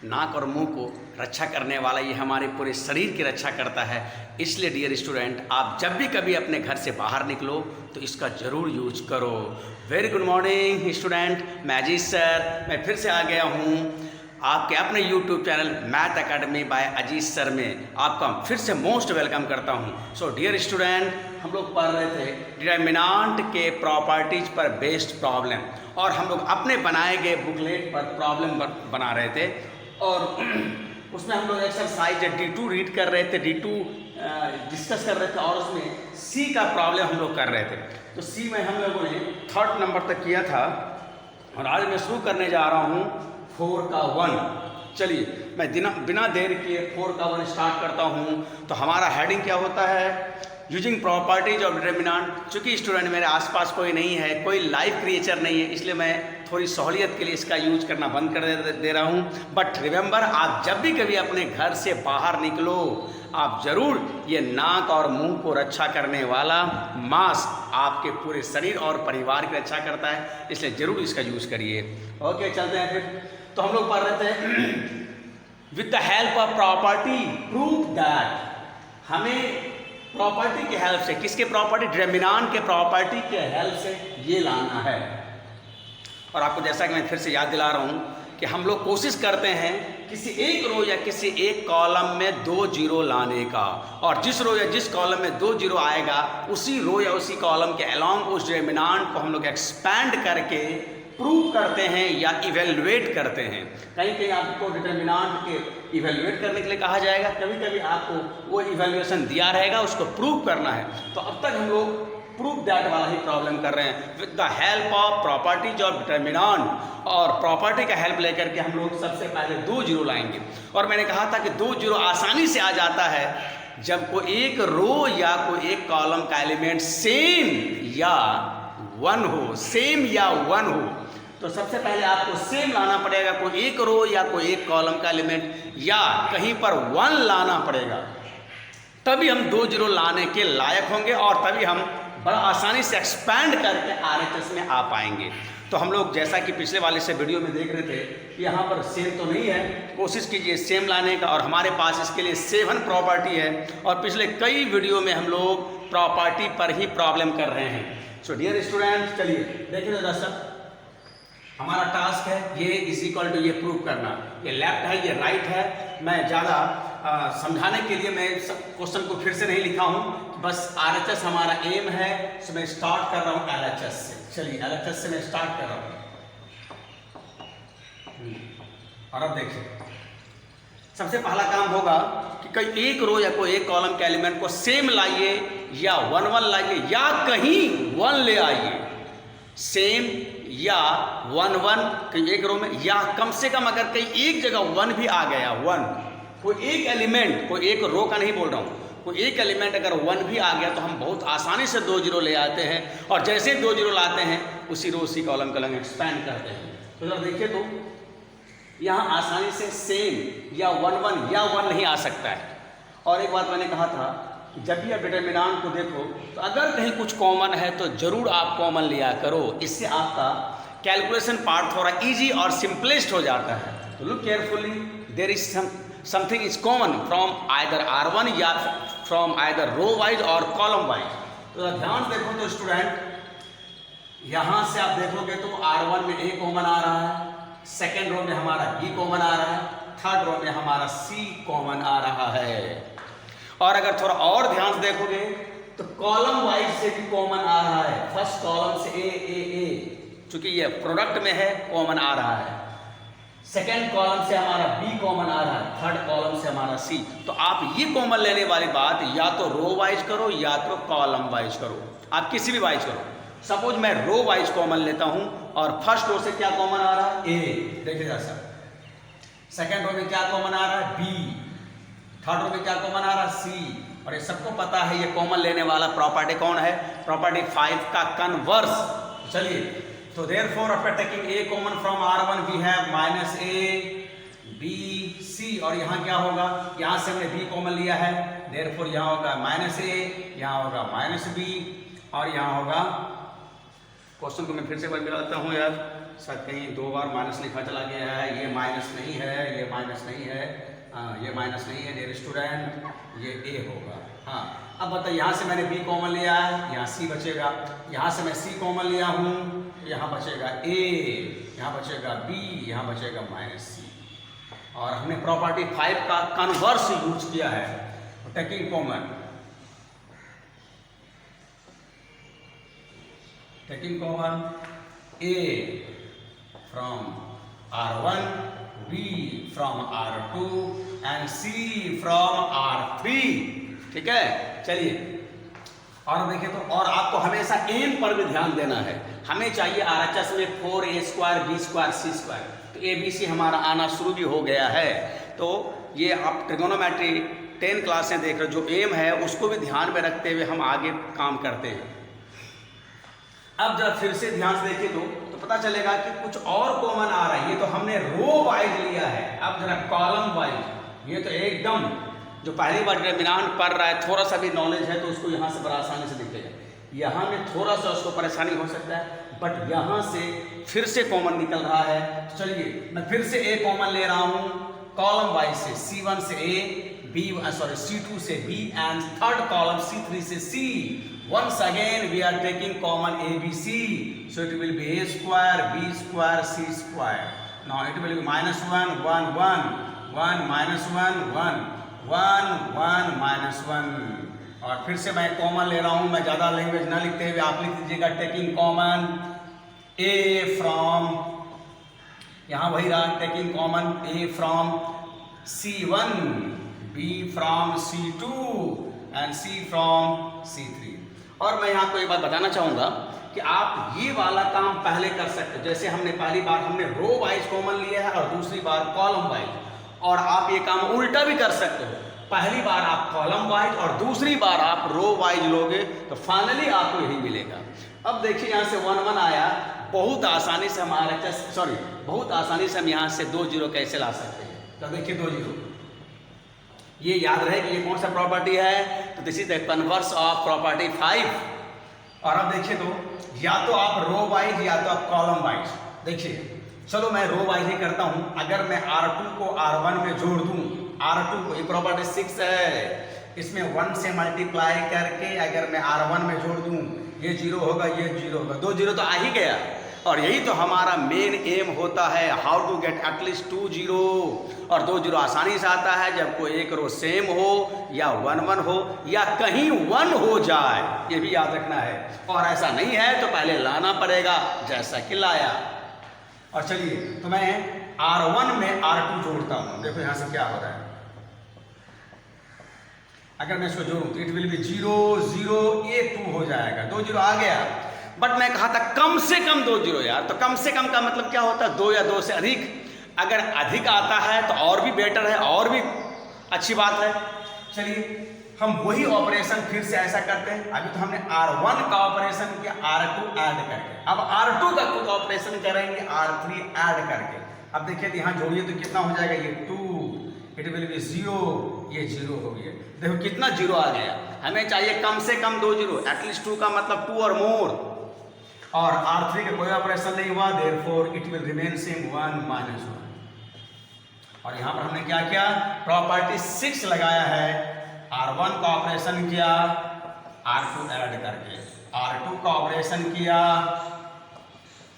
नाक और मुंह को रक्षा करने वाला, ये हमारे पूरे शरीर की रक्षा करता है। इसलिए डियर स्टूडेंट, आप जब भी कभी अपने घर से बाहर निकलो तो इसका ज़रूर यूज करो। वेरी गुड मॉर्निंग स्टूडेंट, मैं अजीत सर मैं फिर से आ गया हूँ आपके अपने YouTube channel math academy by Ajit sir में आपका फिर से मोस्ट वेलकम करता हूँ। सो डियर स्टूडेंट, हम लोग पढ़ रहे थे डिटरमिनेंट के प्रॉपर्टीज पर बेस्ड प्रॉब्लम, और हम लोग अपने बनाए गए बुकलेट पर प्रॉब्लम बना रहे थे, और उसमें हम लोग एक्सरसाइज D2 रीड कर रहे थे, D2 डिस्कस कर रहे थे, और उसमें C का प्रॉब्लम हम लोग कर रहे थे। तो C में हम लोगों ने 3rd नंबर तक किया था, और आज मैं शुरू करने जा रहा हूँ 4 का 1। चलिए मैं बिना देर किए 4 का 1 स्टार्ट करता हूँ। तो हमारा हेडिंग क्या होता है, यूजिंग प्रॉपर्टीज ऑफ डिटरमिनेंट। चूँकि स्टूडेंट मेरे आसपास कोई नहीं है, कोई लाइव क्रिएचर नहीं है, इसलिए मैं थोड़ी सहूलियत के लिए इसका यूज करना बंद कर दे रहा हूँ। बट रिमेंबर, आप जब भी कभी अपने घर से बाहर निकलो, आप ज़रूर ये नाक और मुंह को रक्षा करने वाला मास्क आपके पूरे शरीर और परिवार की रक्षा करता है, इसलिए ज़रूर इसका यूज़ करिए। ओके, चलते हैं फिर। तो हम लोग पढ़ रहे थे with the help of property prove that, हमें प्रॉपर्टी के हेल्प से, किसके प्रॉपर्टी, डिटरमिनेंट के प्रॉपर्टी के हेल्प से ये लाना है। और आपको जैसा कि मैं फिर से याद दिला रहा हूँ कि हम लोग कोशिश करते हैं किसी एक रो या किसी एक कॉलम में 2 जीरो लाने का, और जिस रो या जिस कॉलम में 2 जीरो आएगा उसी रो या उसी कॉलम के अलोंग उस डिटरमिनेंट को हम लोग एक्सपैंड करके प्रूव करते हैं या इवेल्युएट करते हैं। कहीं कहीं आपको डिटरमिनेंट के इवेल्युएट करने के लिए कहा जाएगा, कभी कभी आपको वो इवेल्युएशन दिया रहेगा, उसको प्रूव करना है। तो अब तक हम लोग प्रूव दैट वाला ही प्रॉब्लम कर रहे हैं with the help of properties of determinant, और प्रॉपर्टी का हेल्प लेकर के हम लोग सबसे पहले 2 जीरो लाएंगे। और मैंने कहा था कि 2 जीरो आसानी से आ जाता है जब कोई एक रो या कोई एक कॉलम का एलिमेंट सेम या 1 हो, सेम या 1 हो। तो सबसे पहले आपको सेम लाना पड़ेगा, कोई एक रो या कोई एक कॉलम का एलिमेंट, या कहीं पर 1 लाना पड़ेगा, तभी हम 2 जीरो लाने के लायक होंगे, और तभी हम बड़ा आसानी से एक्सपैंड करके RHS में आ पाएंगे। तो हम लोग जैसा कि पिछले वाले से वीडियो में देख रहे थे कि यहाँ पर सेम तो नहीं है, कोशिश कीजिए सेम लाने का, और हमारे पास इसके लिए 7 प्रॉपर्टी है, और पिछले कई वीडियो में हम लोग प्रॉपर्टी पर ही प्रॉब्लम कर रहे हैं। सो डियर स्टूडेंट, चलिए देखिए दर्शक, हमारा टास्क है ये इज इक्वल टू ये प्रूव करना, ये लेफ्ट है ये राइट है। मैं ज़्यादा समझाने के लिए मैं क्वेश्चन को फिर से नहीं लिखा हूँ, बस RHS हमारा एम है, तो मैं स्टार्ट कर रहा हूँ LHS से। चलिए LHS से मैं स्टार्ट कर रहा हूँ, और अब देखिए सबसे पहला काम होगा कि कोई एक रो या कोई एक कॉलम के एलिमेंट को सेम लाइए, या 1 लाइए, या कहीं 1 ले आइए, सेम या 1 एक रो में, या कम से कम अगर कहीं एक जगह 1 भी आ गया, 1 कोई एक एलिमेंट, कोई एक रो का नहीं बोल रहा हूँ, कोई एक एलिमेंट अगर 1 भी आ गया तो हम बहुत आसानी से 2 जीरो ले आते हैं, और जैसे 2 जीरो लाते हैं उसी रो उसी कॉलम का लंग एक्सपैंड करते हैं। तो जरा देखिए, तो यहाँ आसानी से सेम या 1 या 1 नहीं आ सकता है। और एक बात मैंने कहा था कि जब भी आप डिटरमिनेंट को देखो तो अगर कहीं कुछ कॉमन है तो जरूर आप कॉमन लिया करो, इससे आपका कैलकुलेशन पार्ट थोड़ा इजी और सिंपलेस्ट हो जाता है। तो look carefully, there is something is common from either R1 या फ्रॉम आइदर रो वाइज और कॉलम वाइज। तो ध्यान देखो तो स्टूडेंट, यहाँ से आप देखोगे तो R1 में A कॉमन आ रहा है, सेकेंड रो में हमारा B कॉमन आ रहा है, थर्ड रो में हमारा C कॉमन आ रहा है। और अगर थोड़ा और ध्यान से देखोगे तो कॉलम वाइज से भी कॉमन आ रहा है, फर्स्ट कॉलम से A, चूंकि ये प्रोडक्ट में है कॉमन आ रहा है, सेकेंड कॉलम से हमारा B कॉमन आ रहा है, थर्ड कॉलम से हमारा C। तो आप ये कॉमन लेने वाली बात या तो रो वाइज करो या तो कॉलम वाइज करो, आप किसी भी वाइज करो। सपोज मैं रो वाइज कॉमन लेता हूं, और फर्स्ट रो से क्या कॉमन आ रहा है, A, देखिए जरा, सेकेंड रो में क्या कॉमन आ रहा है, B, थर्ड रो में क्या कॉमन आ रहा है, C। और ये सबको पता है ये कॉमन लेने वाला प्रॉपर्टी कौन है, प्रॉपर्टी 5 का कन्वर्स। चलिए, तो therefore after taking A common from R1 we have -A B C, और यहाँ क्या होगा, यहाँ से हमने B कॉमन लिया है, देयरफॉर यहाँ होगा -A, यहाँ होगा -B, और यहाँ होगा, क्वेश्चन को मैं फिर से मिलाता हूँ यार, शायद कहीं 2 बार माइनस लिखा चला गया है। ये माइनस नहीं है, ये माइनस नहीं है, ये माइनस नहीं है डियर स्टूडेंट, ये ए होगा। हाँ, अब बताइए यहाँ से मैंने बी कॉमन लिया है, यहाँ सी बचेगा। यहाँ से मैं सी कॉमन लिया हूँ, यहाँ बचेगा ए, यहाँ बचेगा बी, यहाँ बचेगा माइनस सी। और हमने प्रॉपर्टी 5 का कन्वर्स यूज किया है, taking common, taking common A from R1, B from R2 and C from R3। ठीक है, चलिए और देखिए तो, और आपको हमेशा एम पर भी ध्यान देना है। हमें चाहिए RHS में 4A² B² C², तो ABC हमारा आना शुरू भी हो गया है। तो ये आप ट्रिगोनोमेट्री 10 क्लासें देख रहे हो, जो एम है उसको भी ध्यान में रखते हुए हम आगे काम करते हैं। अब जब फिर से ध्यान से देखें तो पता चलेगा कि कुछ और कॉमन आ रहा है। ये तो हमने रो वाइज लिया है, अब जरा कॉलम वाइज, ये तो एकदम जो पहली बार डिटरमिनेंट पढ़ रहा है, थोड़ा सा भी नॉलेज है तो उसको यहाँ से बड़ा आसानी से दिखेगा। यहाँ में थोड़ा सा उसको परेशानी हो सकता है, बट यहाँ से फिर से कॉमन निकल रहा है। तो चलिए मैं फिर से ए कॉमन ले रहा हूँ कॉलम वाइज से, C1 से A, C2 से B and third column C3 से C। Once again we are taking common ABC, so it will be A square, B square, C square. Now it will be -1 1 1 1 -1 1 1 1 -1। और फिर से मैं common ले रहा हूँ, मैं ज़्यादा लैंग्वेज ना लिखते हुए आप लिख दीजिएगा टेकिंग कॉमन A फ्रॉम, यहाँ वही रहा taking common A from C1, B from C2 and C from C3। और मैं यहाँ को एक बात बताना चाहूँगा कि आप ये वाला काम पहले कर सकते हो। जैसे हमने पहली बार हमने रो वाइज कॉमन लिया है और दूसरी बार कॉलम वाइज, और आप ये काम उल्टा भी कर सकते हो। पहली बार आप कॉलम वाइज और दूसरी बार आप रो वाइज लोगे तो फाइनली आपको यही मिलेगा। अब देखिए यहाँ से 1 1 आया, बहुत आसानी से बहुत आसानी से हम यहाँ से 2 0 कैसे ला सकते हैं। तो देखिए 2 0, ये याद रहे कि ये कौन सा प्रॉपर्टी है, तो this is the converse of property 5। और अब देखिए तो या तो आप रो वाइज या तो आप कॉलम वाइज। देखिए चलो मैं रो वाइज ही करता हूं। अगर मैं R2 को R1 में जोड़ दूं, R2 को, ये प्रॉपर्टी 6 है, इसमें 1 से मल्टीप्लाई करके अगर मैं R1 में जोड़ दूं, ये 0 होगा, ये 0 होगा, 2 0 तो आ ही गया। और यही तो हमारा मेन एम होता है, हाउ टू गेट एटलीस्ट 2 0। और 2 0 आसानी से आता है जब कोई एक रो सेम हो या 1 1 हो या कहीं 1 हो जाए, ये भी याद रखना है। और ऐसा नहीं है तो पहले लाना पड़ेगा जैसा कि लाया। और चलिए तो मैं R1 में R2 जोड़ता हूँ। देखो यहाँ से क्या हो रहा है, अगर मैं इसको जोड़ूँ तो इट विल बी 0 0, ये 2 हो जाएगा, 2 0 आ गया। बट मैं कहा था कम से कम 2 0 यार, तो कम से कम का मतलब क्या होता है, 2 या 2 से अधिक। अगर अधिक आता है तो और भी बेटर है, और भी अच्छी बात है। चलिए हम वही ऑपरेशन फिर से ऐसा करते हैं। अभी तो हमने R1 का ऑपरेशन किया R2 ऐड करके, अब R2 का खुद ऑपरेशन करेंगे R3 ऐड करके। अब देखिए तो यहाँ जोड़िए तो कितना हो जाएगा, ये 2, इट विल बी 0, ये 0 हो गया। देखो कितना 0 आ गया। हमें चाहिए कम से कम 2 0, एटलीस्ट 2 का मतलब 2 और मोर। और R3 का कोई ऑपरेशन नहीं हुआ, therefore it will remain same 1 -1। और यहाँ पर हमने क्या किया, प्रॉपर्टी 6 लगाया है, R1 का ऑपरेशन किया R2 ऐड करके, R2 का ऑपरेशन किया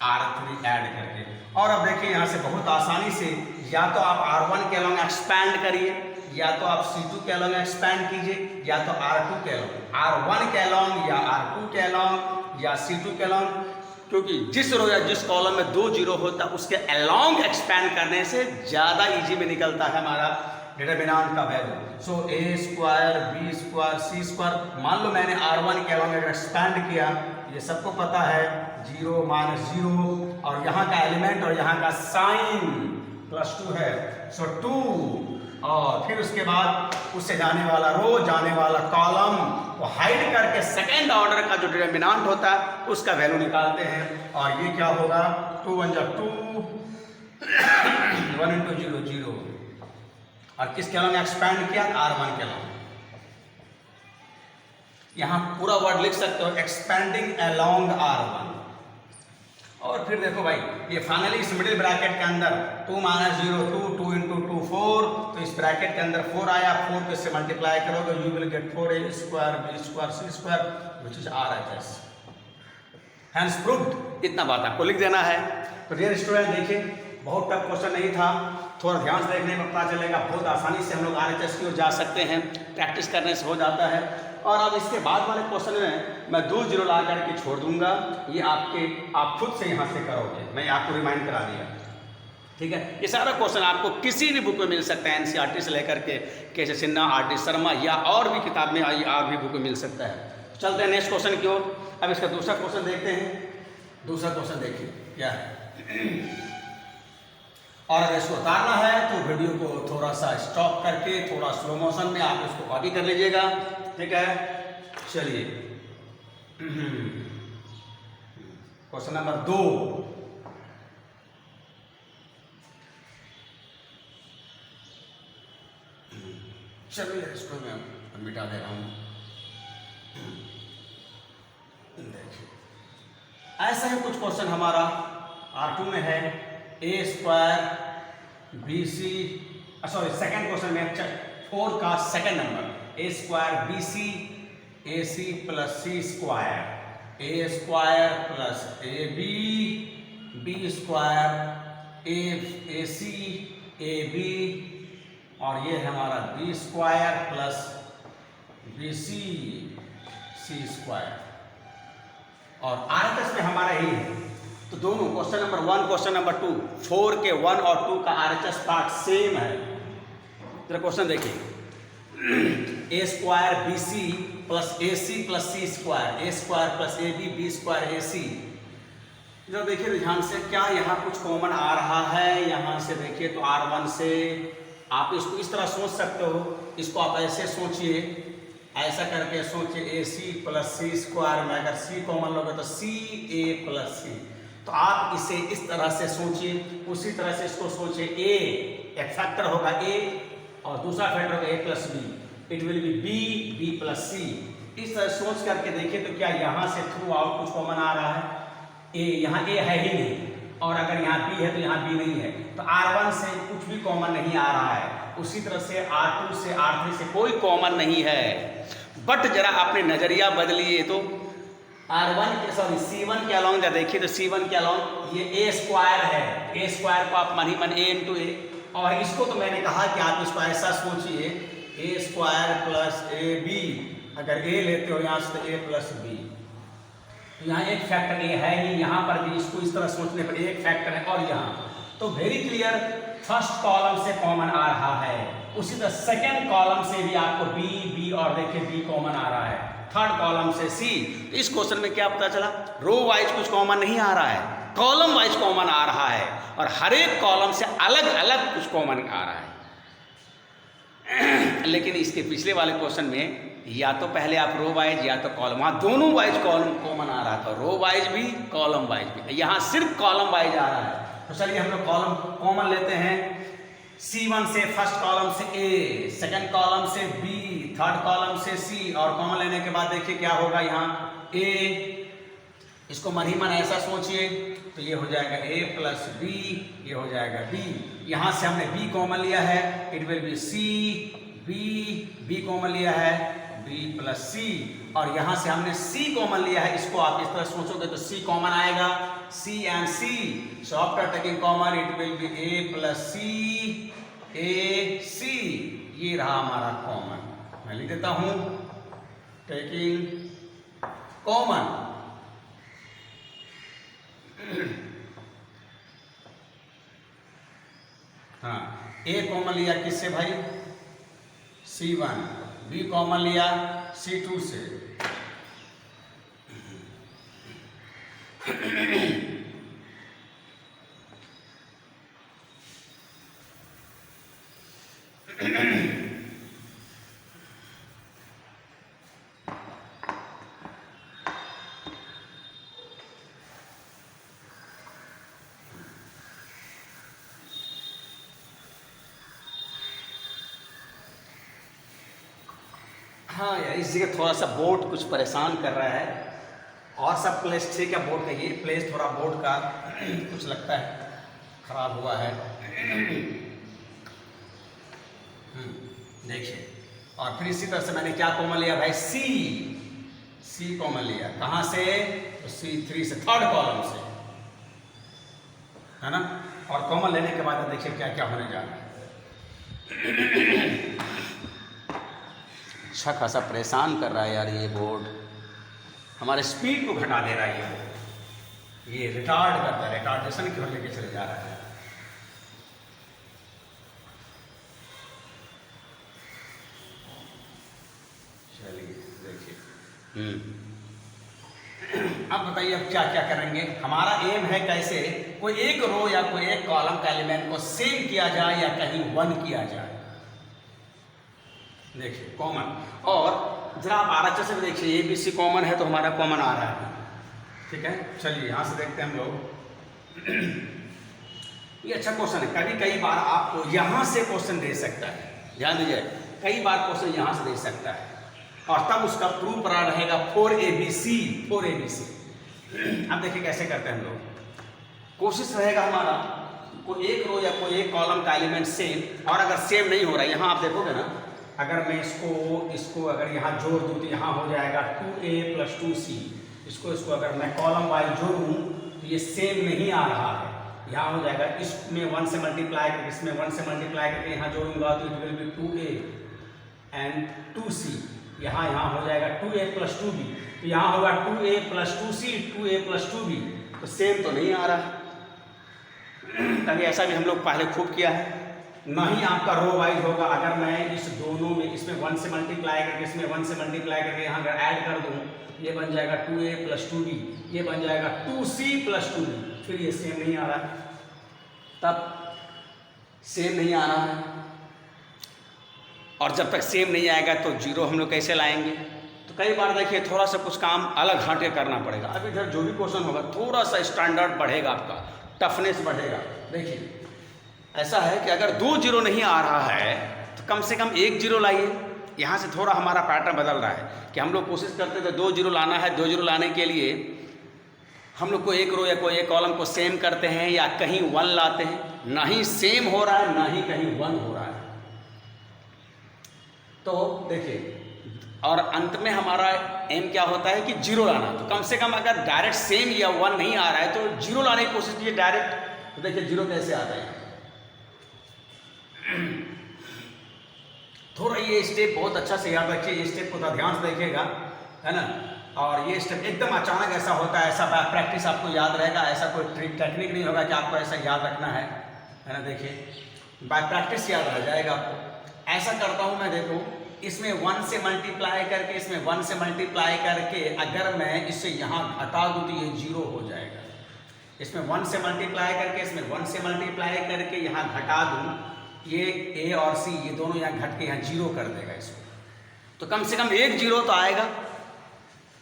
R3 ऐड करके। और अब देखिए यहाँ से बहुत आसानी से या तो आप R1 के अलॉन्ग एक्सपैंड करिए, या तो आप C2 के अलॉन्ग एक्सपैंड कीजिए, या तो R2 के अलॉन्ग, R1 के अलॉन्ग या R2 के अलॉन्ग या C2 के अलॉन्ग। क्योंकि जिस रो या जिस कॉलम में 2 0 होता है उसके अलॉन्ग एक्सपैंड करने से ज़्यादा इजी में निकलता है हमारा डिटरमिनेंट का वैल्यू। सो A² B² C², मान लो मैंने R1 के अलॉन्ग एक्सपैंड किया, ये सबको पता है 0 -0, और यहाँ का एलिमेंट और यहाँ का साइन +2 है, सो 2। और फिर उसके बाद उससे जाने वाला रो, जाने वाला कॉलम वो हाइड करके सेकेंड ऑर्डर का जो डिटरमिनेंट होता है उसका वैल्यू निकालते हैं। और ये क्या होगा, 2 1 2, 1 × 0 0। और किसके अलॉन्ग एक्सपैंड किया, R1 के अलॉन्ग। यहाँ पूरा वर्ड लिख सकते हो, एक्सपैंडिंग अलॉन्ग R1। और फिर देखो भाई, ये फाइनली इस मिडिल ब्रैकेट के अंदर 2 - 0 2, 2 × 2 4, तो इस ब्रैकेट के अंदर 4 आया, 4 को इससे मल्टीप्लाई करोगे, you will get 4a² b² c² which is RHS। Hence proved. इतना बात आपको लिख देना है। तो डियर स्टूडेंट देखिए, बहुत टफ क्वेश्चन नहीं था, थोड़ा ध्यान से देखने में पता चलेगा, बहुत आसानी से हम लोग RHS की ओर जा सकते हैं, प्रैक्टिस करने से हो जाता है। और अब इसके बाद वाले क्वेश्चन में मैं 2 0 ला करके छोड़ दूंगा, ये आप खुद से यहाँ से करोगे, मैं आपको रिमाइंड करा दिया, ठीक है। ये सारा क्वेश्चन आपको किसी भी बुक में मिल सकता है, NCERT से लेकर के के सिन्हा, RD शर्मा या और भी किताब में और भी बुक में मिल सकता है। चलते हैं नेक्स्ट क्वेश्चन की ओर। अब इसका दूसरा क्वेश्चन देखते हैं। दूसरा क्वेश्चन देखिए क्या है, और अगर इसको उतारना है तो वीडियो को थोड़ा सा स्टॉप करके थोड़ा स्लो मोशन में आप इसको कॉपी कर लीजिएगा, ठीक है। चलिए क्वेश्चन नंबर 2, चलिए इसको मैं मिटा दे रहा हूं। देखिए ऐसा ही कुछ क्वेश्चन हमारा R2 में है, a² BC, sorry second question में 4 का second number, a² BC AC + C² a² + AB b² AC AB, और ये है हमारा b² + BC C², और RHS में हमारा यही है। तो दोनों क्वेश्चन नंबर 1 क्वेश्चन नंबर 2, 4 के 1 और 2 का RHS पार्ट सेम है। जरा क्वेश्चन देखिए, a² BC + AC + C² a² + AB b² AC। जरा देखिए ध्यान से, क्या यहाँ कुछ कॉमन आ रहा है? यहाँ से देखिए तो R1 से आप इसको इस तरह सोच सकते हो, इसको आप ऐसे सोचिए, ऐसा करके सोचिए, AC + C² में अगर C कॉमन लोगे तो CA + C, तो आप इसे इस तरह से सोचिए। उसी तरह से इसको सोचिए, A एक फैक्टर होगा A और दूसरा फैक्टर होगा A + B, it will be B + C। इस तरह सोच करके देखिए तो क्या यहाँ से थ्रू आउट कुछ कॉमन आ रहा है? A, यहाँ A है ही नहीं, और अगर यहाँ B है तो यहाँ B नहीं है, तो R1 से कुछ भी कॉमन नहीं आ रहा है। उसी तरह से R2 से R3 से कोई कॉमन नहीं है। बट जरा आपने नजरिया बदलिए तो C1 के अलॉन्ग जब देखिए तो C1 के अलॉन्ग ये a² है, a² को आप मन ही मन A × A, और इसको तो मैंने कहा कि आप इसको ऐसा सोचिए, a² + AB, अगर A लेते हो यहाँ से तो A + B, तो यहाँ एक फैक्टर A है ही, यहाँ पर भी इसको इस तरह सोचने पर एक फैक्टर है, और यहाँ तो वेरी क्लियर, फर्स्ट कॉलम से कॉमन आ रहा है, उसी तरह सेकेंड कॉलम से भी आपको B और देखिए B कॉमन आ रहा है, थर्ड कॉलम से C। तो इस क्वेश्चन में क्या पता चला? रो वाइज कुछ कॉमन नहीं आ रहा है, कॉलम वाइज कॉमन आ रहा है, और हर एक कॉलम से अलग अलग कुछ कॉमन आ रहा है। लेकिन इसके पिछले वाले क्वेश्चन में या तो पहले आप रो वाइज या तो कॉलम, वहाँ दोनों वाइज कॉलम कॉमन आ रहा था, रो वाइज भी कॉलम वाइज भी, यहाँ सिर्फ कॉलम वाइज आ रहा है। तो चलिए हम लोग कॉलम कॉमन लेते हैं। C1 से फर्स्ट कॉलम से A, सेकंड कॉलम से B, थर्ड कॉलम से C, और कॉमन लेने के बाद देखिए क्या होगा, यहाँ A, इसको मन ही मन ऐसा सोचिए तो ये हो जाएगा A + B, ये हो जाएगा B। यहाँ से हमने B कॉमन लिया है, it will be C B common लिया है B + C, और यहाँ से हमने C कॉमन लिया है, इसको आप इस तरह सोचोगे तो C कॉमन आएगा, C and C, so after taking common it will be A + C AC। ये रहा हमारा कॉमन, मैं लिख देता हूँ, टेकिंग कॉमन। हाँ, A कॉमन लिया किससे भाई? C1, B कॉमन लिया C2 से, हाँ यार इस जगह थोड़ा सा बोर्ड कुछ परेशान कर रहा है, और सब प्लेस ठीक है बोर्ड का, ये प्लेस थोड़ा बोर्ड का कुछ लगता है खराब हुआ है। देखिए, और फिर इसी तरह से मैंने क्या कॉमन लिया भाई, सी कॉमन लिया। कहाँ से, तो C3 से, थर्ड कॉलम से, है ना। और कॉमन लेने के बाद देखिए क्या क्या होने जा रहा है। अच्छा खासा परेशान कर रहा है यार ये बोर्ड, हमारे स्पीड को घटा दे रहा है ये रिटार्ड करता है, रिटार्डेशन की ओर लेके चले जा रहा है। चलिए देखिए, अब बताइए अब क्या क्या करेंगे। हमारा एम है कैसे कोई एक रो या कोई एक कॉलम का एलिमेंट को सेम किया जाए या कहीं 1 किया जाए। देखिए कॉमन, और जरा आप RHS से भी देखिए, ABC कॉमन है तो हमारा कॉमन आ रहा है, ठीक है। चलिए यहाँ से देखते हैं हम लोग। ये अच्छा क्वेश्चन है, कभी कई बार आपको यहाँ से क्वेश्चन दे सकता है, ध्यान दीजिए, कई बार क्वेश्चन यहाँ से दे सकता है, और तब उसका प्रूफ रहेगा 4ABC। अब देखिए कैसे करते हैं हम लोग। कोशिश रहेगा हमारा कोई एक रो या कोई एक कॉलम का एलिमेंट सेम, और अगर सेम नहीं हो रहा है, यहाँ आप देखोगे ना, अगर मैं इसको अगर यहाँ जोड़ दूँ तो यहाँ हो जाएगा 2A + 2C। इसको अगर मैं कॉलम वाइज जोड़ूँ तो ये सेम नहीं आ रहा है, यहाँ हो जाएगा, इसमें 1 से मल्टीप्लाई करके, इसमें 1 से मल्टीप्लाई करके यहाँ जोड़ूंगा तो it will be 2A and 2C। यहाँ हो जाएगा 2A + 2B, तो यहाँ होगा 2A + 2C, 2A + 2B, तो सेम तो नहीं आ रहा। तभी ऐसा भी हम लोग पहले खूब किया है। ना ही आपका रो वाइज होगा, अगर मैं इस दोनों में, इसमें 1 से मल्टीप्लाई करके, इसमें 1 से मल्टीप्लाई करके यहाँ अगर ऐड कर दूँ, ये बन जाएगा 2A + 2B, ये बन जाएगा 2C + 2B, फिर ये सेम नहीं आ रहा है, तब सेम नहीं आ रहा है। और जब तक सेम नहीं आएगा तो जीरो हम लोग कैसे लाएंगे। तो कई बार देखिए थोड़ा सा कुछ काम अलग हट के करना पड़ेगा। अब इधर जो भी क्वेश्चन होगा थोड़ा सा स्टैंडर्ड बढ़ेगा, आपका टफनेस बढ़ेगा। देखिए ऐसा है कि अगर 2 जीरो नहीं आ रहा है तो कम से कम 1 जीरो लाइए। यहाँ से थोड़ा हमारा पैटर्न बदल रहा है कि हम लोग कोशिश करते थे 2 जीरो लाना है, 2 जीरो लाने के लिए हम लोग को एक रो या कोई एक कॉलम को सेम करते हैं या कहीं 1 लाते हैं। ना ही सेम हो रहा है, ना ही कहीं 1 हो रहा है। तो देखिए, और अंत में हमारा एम क्या होता है कि जीरो लाना। तो कम से कम अगर डायरेक्ट सेम या 1 नहीं आ रहा है तो जीरो लाने की कोशिश कीजिए डायरेक्ट। तो देखिए जीरो कैसे आता है, थोड़ा ये स्टेप बहुत अच्छा से याद रखिए, ये स्टेप को थोड़ा ध्यान से देखिएगा, है ना। और ये स्टेप एकदम अचानक ऐसा होता है, ऐसा प्रैक्टिस आपको याद रहेगा, ऐसा कोई ट्रिक टेक्निक नहीं होगा कि आपको ऐसा याद रखना है ना। देखिए बाय प्रैक्टिस याद रह जाएगा आपको। ऐसा करता हूँ मैं, देखो इसमें 1 से मल्टीप्लाई करके, इसमें 1 से मल्टीप्लाई करके अगर मैं इससे यहाँ घटा दूँ तो ये जीरो हो जाएगा। इसमें 1 से मल्टीप्लाई करके, इसमें 1 से मल्टीप्लाई करके यहाँ घटा दूँ, ये A और C ये दोनों यहाँ घट के यहाँ जीरो कर देगा इसको। तो कम से कम 1 जीरो तो आएगा,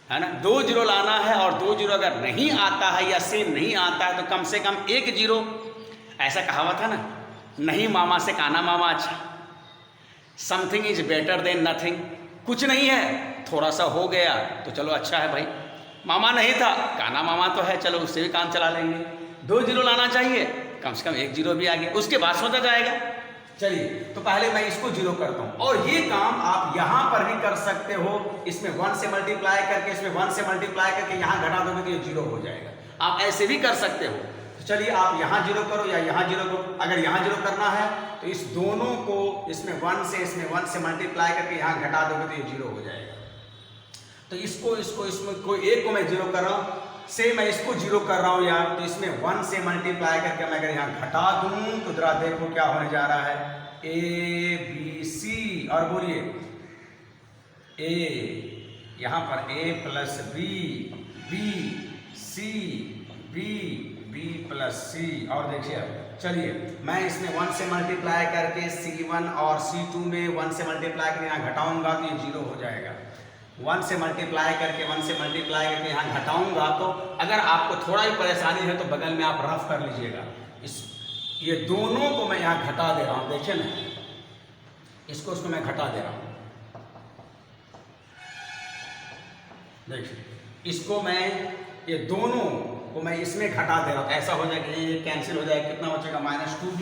है ना। 2 जीरो लाना है, और 2 जीरो अगर नहीं आता है या सेम नहीं आता है तो कम से कम 1 जीरो। ऐसा कहावत है ना, नहीं मामा से काना मामा अच्छा, something is better than nothing. कुछ नहीं है, थोड़ा सा हो गया तो चलो अच्छा है भाई, मामा नहीं था काना मामा तो है, चलो उससे भी काम चला लेंगे। 2 जीरो लाना चाहिए, कम से कम 1 जीरो भी आ गया, उसके बाद सोचा जाएगा। चलिए तो पहले मैं इसको जीरो करता हूँ, और ये काम आप यहाँ पर भी कर सकते हो। इसमें 1 से मल्टीप्लाई करके, इसमें 1 से मल्टीप्लाई करके यहाँ घटा दोगे तो ये जीरो हो जाएगा। आप ऐसे भी कर सकते हो। तो चलिए आप यहाँ जीरो करो या यहाँ जीरो करो। अगर यहाँ जीरो करना है तो इस दोनों को इसमें 1 से मल्टीप्लाई करके यहाँ घटा दोगे तो ये जीरो हो जाएगा। तो इसमें कोई एक को मैं जीरो कर रहा हूँ, से मैं इसको जीरो कर रहा हूँ यार, तो इसमें 1 से मल्टीप्लाई करके मैं अगर यहाँ घटा दूँ तो जरा देखो क्या होने जा रहा है, A B C, और बोलिए A, यहाँ पर A + B, B C, B + C, और देखिए अब चलिए मैं इसमें 1 से मल्टीप्लाई करके C1 और C2 में 1 से मल्टीप्लाई करके यहाँ घटाऊंगा तो ये जीरो हो जाएगा। 1 से मल्टीप्लाई करके यहाँ घटाऊंगा, तो अगर आपको थोड़ा भी परेशानी है तो बगल में आप रफ कर लीजिएगा। ये दोनों को मैं यहाँ घटा दे रहा हूँ, देखिए ना, इसको मैं घटा दे रहा हूँ। देखिए इसको मैं ये दोनों को मैं इसमें घटा दे रहा हूँ, ऐसा हो जाएगा, ये कैंसिल हो जाएगा, कितना बचेगा -2b,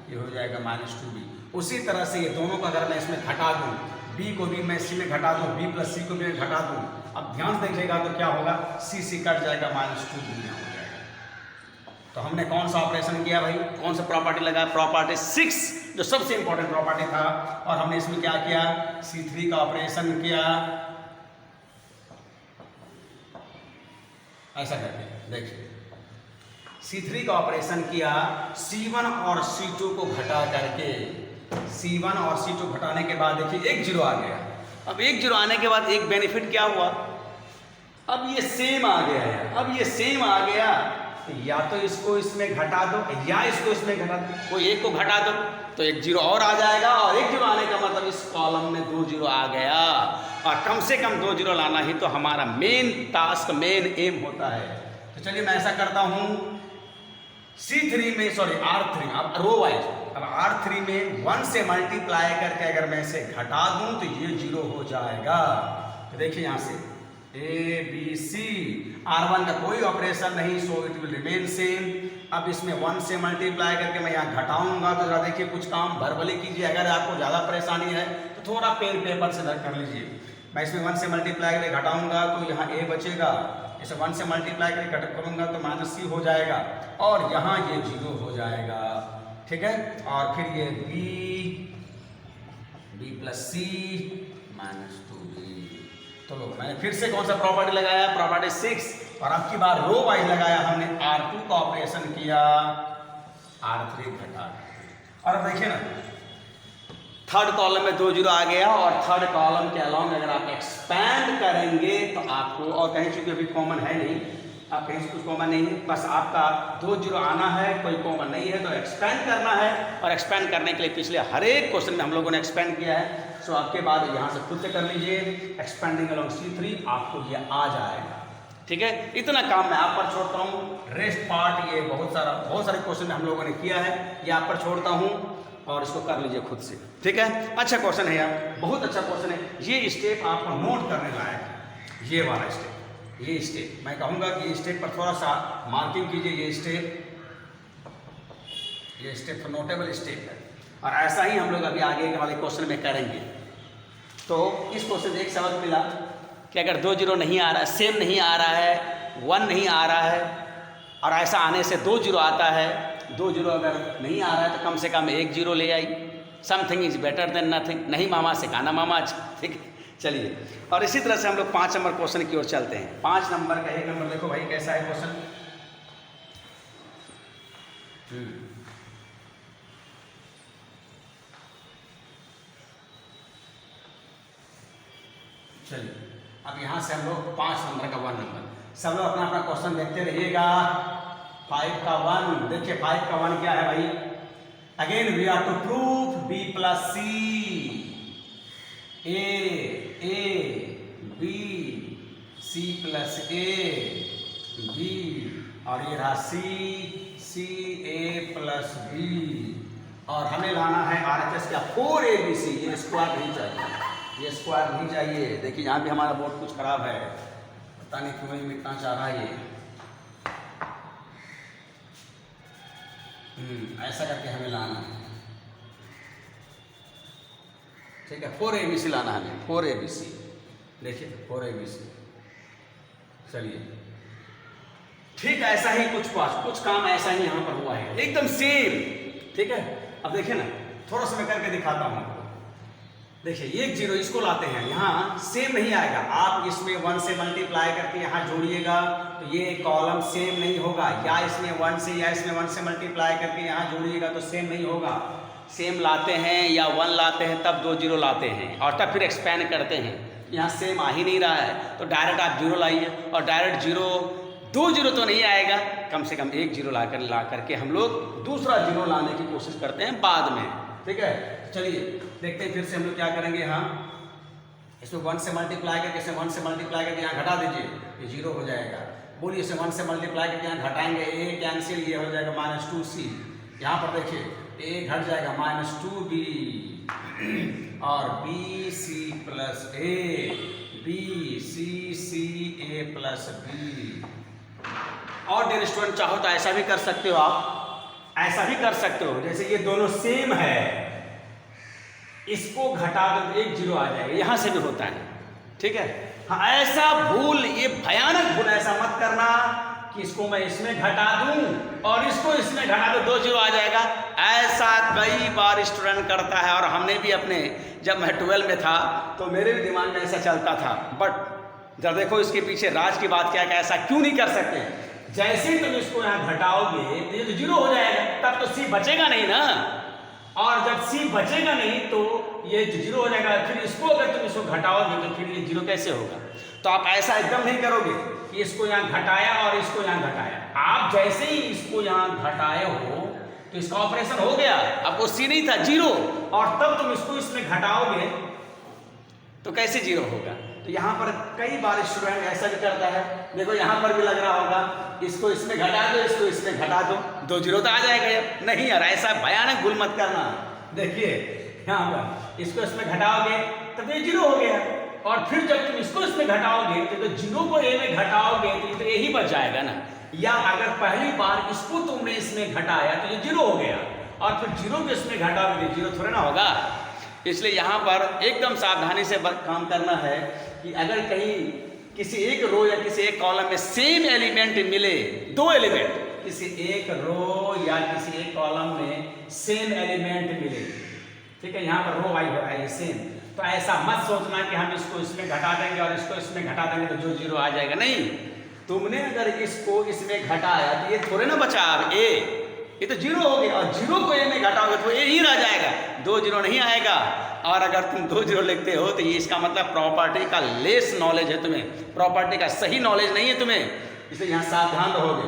ये हो जाएगा -2b। उसी तरह से ये दोनों को अगर मैं इसमें घटा दूँ, b को भी मैं सी में घटा दूँ, b + c को भी मैं घटा दूँ, अब ध्यान से देखिएगा तो क्या होगा, c कट जाएगा, -2b हो जाएगा। तो हमने कौन सा ऑपरेशन किया भाई, कौन सा प्रॉपर्टी लगाया, प्रॉपर्टी 6 जो सबसे इंपॉर्टेंट प्रॉपर्टी था, और हमने इसमें क्या किया, C3 का ऑपरेशन किया, ऐसा करके देखिए C3 का ऑपरेशन किया, C1 और C2 को घटा करके, C1 और C2 घटाने के बाद देखिए 1 0 आ गया। अब 1 0 आने के बाद एक बेनिफिट क्या हुआ, अब ये सेम आ गया है, अब ये सेम आ गया, या तो इसको इसमें घटा दो या इसको इसमें घटा दो, कोई एक को घटा दो तो 1 0 और आ जाएगा, और 1 0 आने का मतलब इस कॉलम में 2 0 आ गया, और कम से कम 2 0 लाना ही तो हमारा मेन टास्क, मेन एम होता है। तो चलिए मैं ऐसा करता हूं, C3 में सॉरी R3, अब रो वाइज, अब R3 में 1 से मल्टीप्लाई करके अगर मैं इसे घटा दूं तो ये 0 हो जाएगा। तो देखिए यहां से A B C, R1 का कोई ऑपरेशन नहीं, so it will remain same. अब इसमें 1 से मल्टीप्लाई करके मैं यहाँ घटाऊंगा, तो जरा देखिए कुछ काम वर्बली कीजिए, अगर आपको ज़्यादा परेशानी है तो थोड़ा पेन पेपर से कर लीजिए। मैं इसमें 1 से मल्टीप्लाई करके घटाऊंगा तो यहाँ A बचेगा, इसे 1 से मल्टीप्लाई करके करूंगा तो -c हो जाएगा, और यहाँ ये 0 हो जाएगा, ठीक है। और फिर ये b + c -2b। तो लो मैंने फिर से कौन सा प्रॉपर्टी लगाया, प्रॉपर्टी 6, और अब की बार रो वाइज लगाया हमने, R2 का ऑपरेशन किया, R3 घटा, और अब देखिए ना थर्ड कॉलम में 2 0 आ गया, और थर्ड कॉलम के अलावा अगर आप एक्सपैंड करेंगे तो आपको, और कहीं चूंकि अभी कॉमन है नहीं, आप कहीं से कुछ कॉमन नहीं है, बस आपका 2 0 आना है, कोई कॉमन नहीं है तो एक्सपैंड करना है, और एक्सपैंड करने के लिए पिछले हर एक क्वेश्चन में हम लोगों ने एक्सपैंड किया है। सो आपके बाद यहाँ से खुद से कर लीजिए, एक्सपेंडिंग अलोंग C3, आपको ये आ जाएगा, ठीक है। इतना काम मैं आप पर छोड़ता हूँ, रेस्ट पार्ट ये बहुत सारे क्वेश्चन हम लोगों ने किया है, ये आप पर छोड़ता हूँ, और इसको कर लीजिए खुद से, ठीक है। अच्छा क्वेश्चन है यार, बहुत अच्छा क्वेश्चन है, ये स्टेप आपको नोट करने लायक है, ये वाला स्टेप, ये स्टेप मैं कहूँगा कि स्टेप पर थोड़ा सा मार्किंग कीजिए, ये स्टेप तो नोटेबल स्टेप है, और ऐसा ही हम लोग अभी आगे वाले क्वेश्चन में करेंगे। तो इस क्वेश्चन से एक सबक मिला कि अगर 2 0 नहीं आ रहा है, सेम नहीं आ रहा है, 1 नहीं आ रहा है, और ऐसा आने से 2 0 आता है, 2 0 अगर नहीं आ रहा है तो कम से कम 1 0 ले आई, something is better than nothing, नहीं मामा सिखाना मामा, ठीक है। चलिए, और इसी तरह से हम लोग 5 नंबर क्वेश्चन की ओर चलते हैं। 5 नंबर का 1 नंबर देखो भाई कैसा है क्वेश्चन, चलिए अब यहाँ से हम लोग 5 नंबर का 1 नंबर, सब लोग अपना अपना क्वेश्चन देखते रहिएगा। 5 का 1, देखिए 5 का 1 क्या है भाई, again we are to prove B + C, A B, C + A B, और ये रहा C A + B, और हमें लाना है RHS का 4ABC, ये स्क्वायर नहीं चाहिए, ये स्क्वायर नहीं चाहिए। देखिए यहाँ भी हमारा बोर्ड कुछ खराब है, पता नहीं क्यों ही मिटना चाह रहा है ये, ऐसा करके हमें लाना है, ठीक है। 4ABC लाना है हमें, 4ABC, देखिए 4ABC। चलिए ठीक है, ऐसा ही कुछ काम ऐसा ही यहाँ पर हुआ है, एकदम सेम, ठीक है। अब देखिए ना, थोड़ा सा मैं करके दिखाता हूँ आपको, देखिए 1 0 इसको लाते हैं, यहाँ सेम नहीं आएगा, आप इसमें 1 से मल्टीप्लाई करके यहाँ जोड़िएगा तो ये कॉलम सेम नहीं होगा, या इसमें 1 से या इसमें 1 से मल्टीप्लाई करके यहाँ जोड़िएगा तो सेम नहीं होगा। सेम लाते हैं या 1 लाते हैं तब 2 0 लाते हैं, और तब फिर एक्सपैंड करते हैं, यहाँ सेम आ ही नहीं रहा है तो डायरेक्ट आप 0 लाइए, और डायरेक्ट 2 0 तो नहीं आएगा, कम से कम 1 0 ला करके हम लोग दूसरा 0 लाने की कोशिश करते हैं बाद में, ठीक है। चलिए देखते हैं फिर से हम लोग क्या करेंगे, यहाँ इसमें 1 से मल्टीप्लाई करके, इसे 1 से मल्टीप्लाई करके यहाँ घटा दीजिए, ये 0 हो जाएगा। बोलिए इसे 1 से मल्टीप्लाई करके यहाँ घटाएंगे, A कैंसिल, ये हो जाएगा -2C, यहाँ पर देखिए A घट जाएगा -2B, और BC + A, B, C A plus B. और डियर स्टूडेंट चाहो तो ऐसा भी कर सकते हो, आप ऐसा भी कर सकते हो, जैसे ये दोनों सेम है, इसको घटा दो एक जीरो आ जाएगा, यहां से भी होता है, ठीक है। हाँ, ऐसा भूल, ये भयानक भूल ऐसा मत करना कि इसको मैं इसमें घटा दूं और इसको इसमें घटा दो, 2 जीरो आ जाएगा। ऐसा कई बार स्टूडेंट करता है, और हमने भी अपने, जब मैं 12 में था तो मेरे भी दिमाग में ऐसा चलता था। बट जब देखो इसके पीछे राज की बात क्या है कि ऐसा क्यों नहीं कर सकते। जैसे ही तुम इसको यहाँ घटाओगे तो ये तो जीरो हो जाएगा, तब तो सी बचेगा नहीं ना, और जब सी बचेगा नहीं तो ये जीरो हो जाएगा। फिर इसको अगर तुम इसको घटाओगे तो फिर ये जीरो कैसे होगा। तो आप ऐसा एकदम नहीं करोगे कि इसको यहाँ घटाया और इसको यहाँ घटाया। आप जैसे ही इसको यहाँ घटाए हो तो इसका ऑपरेशन हो गया, अब वो सी नहीं था, जीरो, और तब तुम इसको इसमें घटाओगे तो कैसे जीरो होगा। तो यहाँ पर कई बार स्टूडेंट ऐसा भी करता है, देखो यहाँ पर भी लग रहा होगा, इसको इसमें घटा दो, इसको इसमें घटा दो, 2 जीरो तो आ जाएगा यार। नहीं यार, ऐसा भयानक भूल मत करना। देखिए यहाँ पर इसको इसमें घटाओगे तब ये जीरो हो गया, और फिर जब तुम इसको इसमें घटाओगे तो जीरो को ए में घटाओगे तो ए ही बच जाएगा ना। या अगर पहली बार इसको तुमने इसमें घटाया तो ये जीरो हो गया, और फिर जीरो को इसमें घटाओगे तो जीरो थोड़ा ना होगा। इसलिए यहाँ पर एकदम सावधानी से काम करना है कि अगर कहीं किसी एक रो या किसी एक कॉलम में सेम एलिमेंट मिले, 2 एलिमेंट किसी एक रो या किसी एक कॉलम में सेम एलिमेंट मिले, ठीक है, यहाँ पर रो वाई हो रहा है ये सेम, तो ऐसा मत सोचना कि हम इसको इसमें घटा देंगे और इसको इसमें घटा देंगे तो जो जीरो आ जाएगा। नहीं, तुमने अगर इसको इसमें घटाया तो ये थोड़े ना बचा अब ए, ये तो जीरो हो गया, और जीरो को ए में घटाओगे तो ए ही रह जाएगा, 2 जीरो नहीं आएगा। और अगर तुम 2 जीरो लिखते हो तो ये इसका मतलब प्रॉपर्टी का लेस नॉलेज है तुम्हें, प्रॉपर्टी का सही नॉलेज नहीं है तुम्हें, इसलिए यहाँ सावधान रहोगे।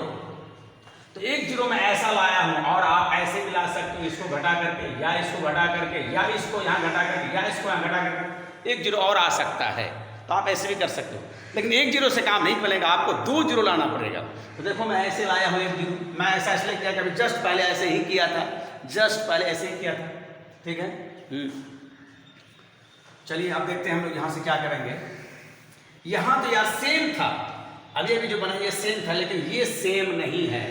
तो 1 जीरो में ऐसा लाया हूं, और आप ऐसे भी ला सकते हो, इसको घटा करके या इसको घटा करके या इसको यहाँ घटा करके या इसको यहाँ घटा करके 1 जीरो और आ सकता है, तो आप ऐसे भी कर सकते हो। लेकिन 1 जीरो से काम नहीं चलेगा, आपको 2 जीरो लाना पड़ेगा। तो देखो मैं ऐसे लाया हूँ 1 जीरो, मैं ऐसा इसलिए किया कि अभी जस्ट पहले ऐसे ही किया था, जस्ट पहले ऐसे ही किया था, ठीक है। चलिए अब देखते हैं हम लोग यहाँ से क्या करेंगे। यहाँ तो यार सेम था, अभी अभी जो बना ये सेम था, लेकिन ये सेम नहीं है।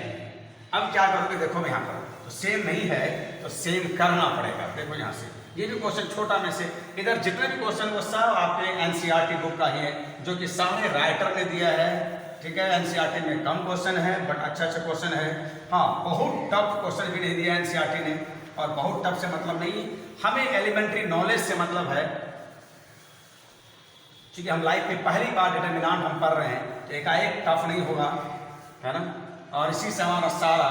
अब क्या करोगे, देखो मैं यहाँ पर तो सेम नहीं है तो सेम करना पड़ेगा। देखो यहाँ से ये भी क्वेश्चन छोटा में से, इधर जितने भी क्वेश्चन वो सब आपके एनसीईआरटी बुक का ही है, जो कि सामने राइटर ने दिया है, ठीक है। एनसीईआरटी में कम क्वेश्चन है बट अच्छा क्वेश्चन है। हाँ, बहुत टफ क्वेश्चन भी नहीं दिया एनसीईआरटी ने, और बहुत टफ से मतलब नहीं, हमें एलिमेंट्री नॉलेज से मतलब है, क्योंकि हम लाइफ में पहली बार डिटर्मिनेंट हम पढ़ रहे हैं, तो एकाएक टफ नहीं होगा, है ना। और इसी से हमारा सारा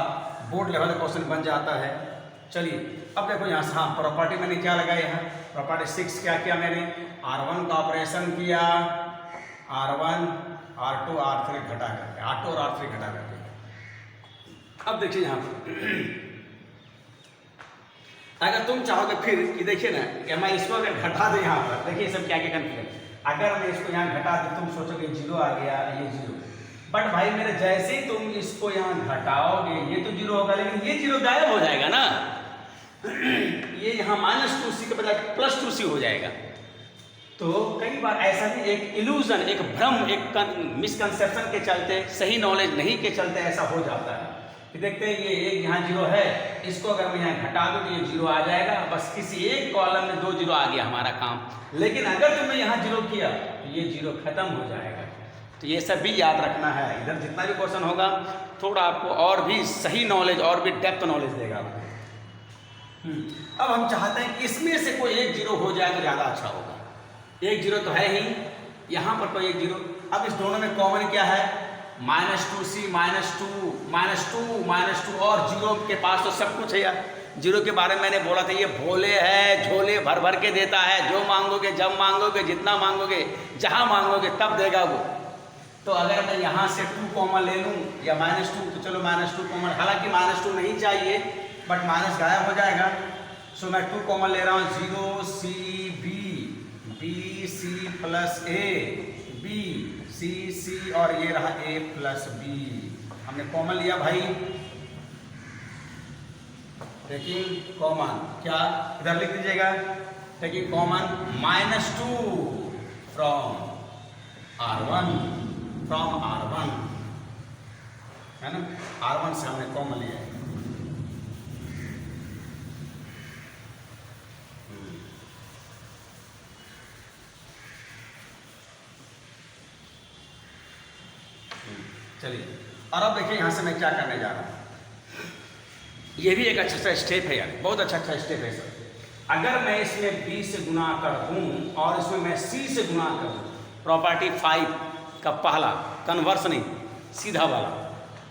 बोर्ड लेवल क्वेश्चन बन जाता है। चलिए अब देखो यहाँ से, हाँ प्रॉपर्टी मैंने क्या लगाया है, प्रॉपर्टी 6 क्या किया मैंने, R1 का ऑपरेशन किया, R1 R2 R3 घटा करके, R2 और R3 घटा करके। अब देखिए यहाँ पर अगर तुम चाहोगे फिर कि देखिए ना कि मैं इसको अगर घटा दें यहाँ पर, देखिए सब क्या क्या कन्फ्यूजन, अगर मैं इसको यहाँ घटा दूँ तुम सोचोगे जीरो आ गया, ये जीरो, बट भाई मेरे जैसे ही तुम इसको यहाँ घटाओगे ये तो जीरो होगा, लेकिन ये जीरो गायब हो जाएगा ना। ये यहाँ -2c के बजाय +2c हो जाएगा। तो कई बार ऐसा भी एक इल्यूजन, एक भ्रम, एक मिसकंसेप्शन के चलते, सही नॉलेज नहीं के चलते ऐसा हो जाता है कि देखते हैं ये एक यहाँ जीरो है, इसको अगर मैं यहाँ घटा दूँ तो ये जीरो आ जाएगा, बस किसी एक कॉलम में 2 जीरो आ गया हमारा काम। लेकिन अगर तुमने यहाँ जीरो किया तो ये जीरो खत्म हो जाएगा। तो ये सब भी याद रखना है, इधर जितना भी क्वेश्चन होगा थोड़ा आपको और भी सही नॉलेज और भी डेप्थ नॉलेज देगा। अब हम चाहते हैं कि इसमें से कोई एक जीरो हो जाए तो ज़्यादा अच्छा होगा। एक जीरो तो है ही, यहाँ पर कोई एक जीरो, अब इस दोनों में कॉमन क्या है, -2c -2 और जीरो के पास तो सब कुछ है यार। जीरो के बारे में मैंने बोला था, ये भोले है, झोले भर भर के देता है, जो मांगोगे, जब मांगोगे, जितना मांगोगे, जहाँ मांगोगे तब देगा वो। तो अगर मैं यहाँ से 2 कॉमन ले लूँ या -2, तो चलो -2 कॉमन, हालांकि -2 नहीं चाहिए बट माइनस गायब हो जाएगा। सो मैं 2 कॉमन ले रहा हूँ, 0 b c plus a b c और ये रहा a प्लस b, हमने कॉमन लिया भाई। टेकिंग कॉमन, क्या इधर लिख दीजिएगा, taking common -2 from R1 from R1 है ना, R1 से हमने कॉमन लिया है। चलिए, और अब देखिए यहाँ से मैं क्या करने जा रहा हूँ। ये भी एक अच्छा सा स्टेप है यार, बहुत अच्छा स्टेप है सर। अगर मैं इसमें b से गुना कर दूँ और इसमें मैं c से गुना कर दूँ, प्रॉपर्टी 5 का पहला कन्वर्स नहीं, सीधा वाला,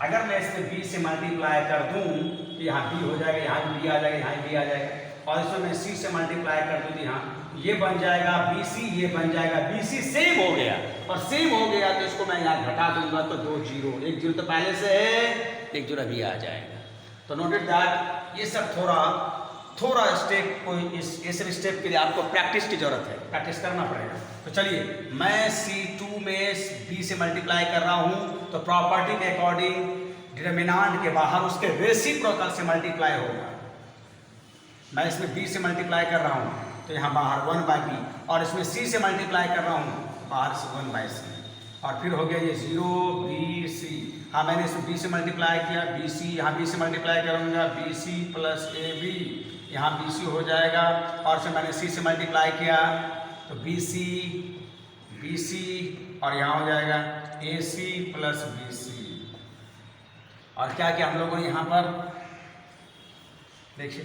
अगर मैं इसमें b से मल्टीप्लाई कर दूँ तो यहाँ b हो जाएगा, यहाँ भी b आ जाएगा, यहाँ भी b आ जाएगा, और इसमें मैं c से मल्टीप्लाई कर दूँ तो यहाँ ये बन जाएगा bc, ये बन जाएगा bc, सेम हो गया। और सेम हो गया तो इसको मैं यहाँ घटा दूंगा तो 2 जीरो, एक जीरो तो पहले से है, एक जीरो अभी आ जाएगा। तो नोटेड दैट ये सब थोड़ा स्टेप को इस स्टेप के लिए आपको प्रैक्टिस की जरूरत है, प्रैक्टिस करना पड़ेगा। तो चलिए, मैं C2 में b से मल्टीप्लाई कर रहा हूँ तो प्रॉपर्टी के अकॉर्डिंग डिटरमिनेंट के बाहर उसके रेसिप्रोकल से मल्टीप्लाई होगा। मैं इसमें b से मल्टीप्लाई कर रहा हूँ तो यहाँ बाहर 1/b, और इसमें c से मल्टीप्लाई कर रहा हूँ बाहर से 1/c, और फिर हो गया ये 0bc। हाँ, मैंने इसमें b से मल्टीप्लाई किया, bc, यहाँ b से मल्टीप्लाई करूँगा bc प्लस ab, यहाँ bc हो जाएगा, और फिर मैंने c से मल्टीप्लाई किया तो bc, और यहाँ हो जाएगा ac प्लस bc। और क्या किया हम लोगों ने यहाँ पर, देखिए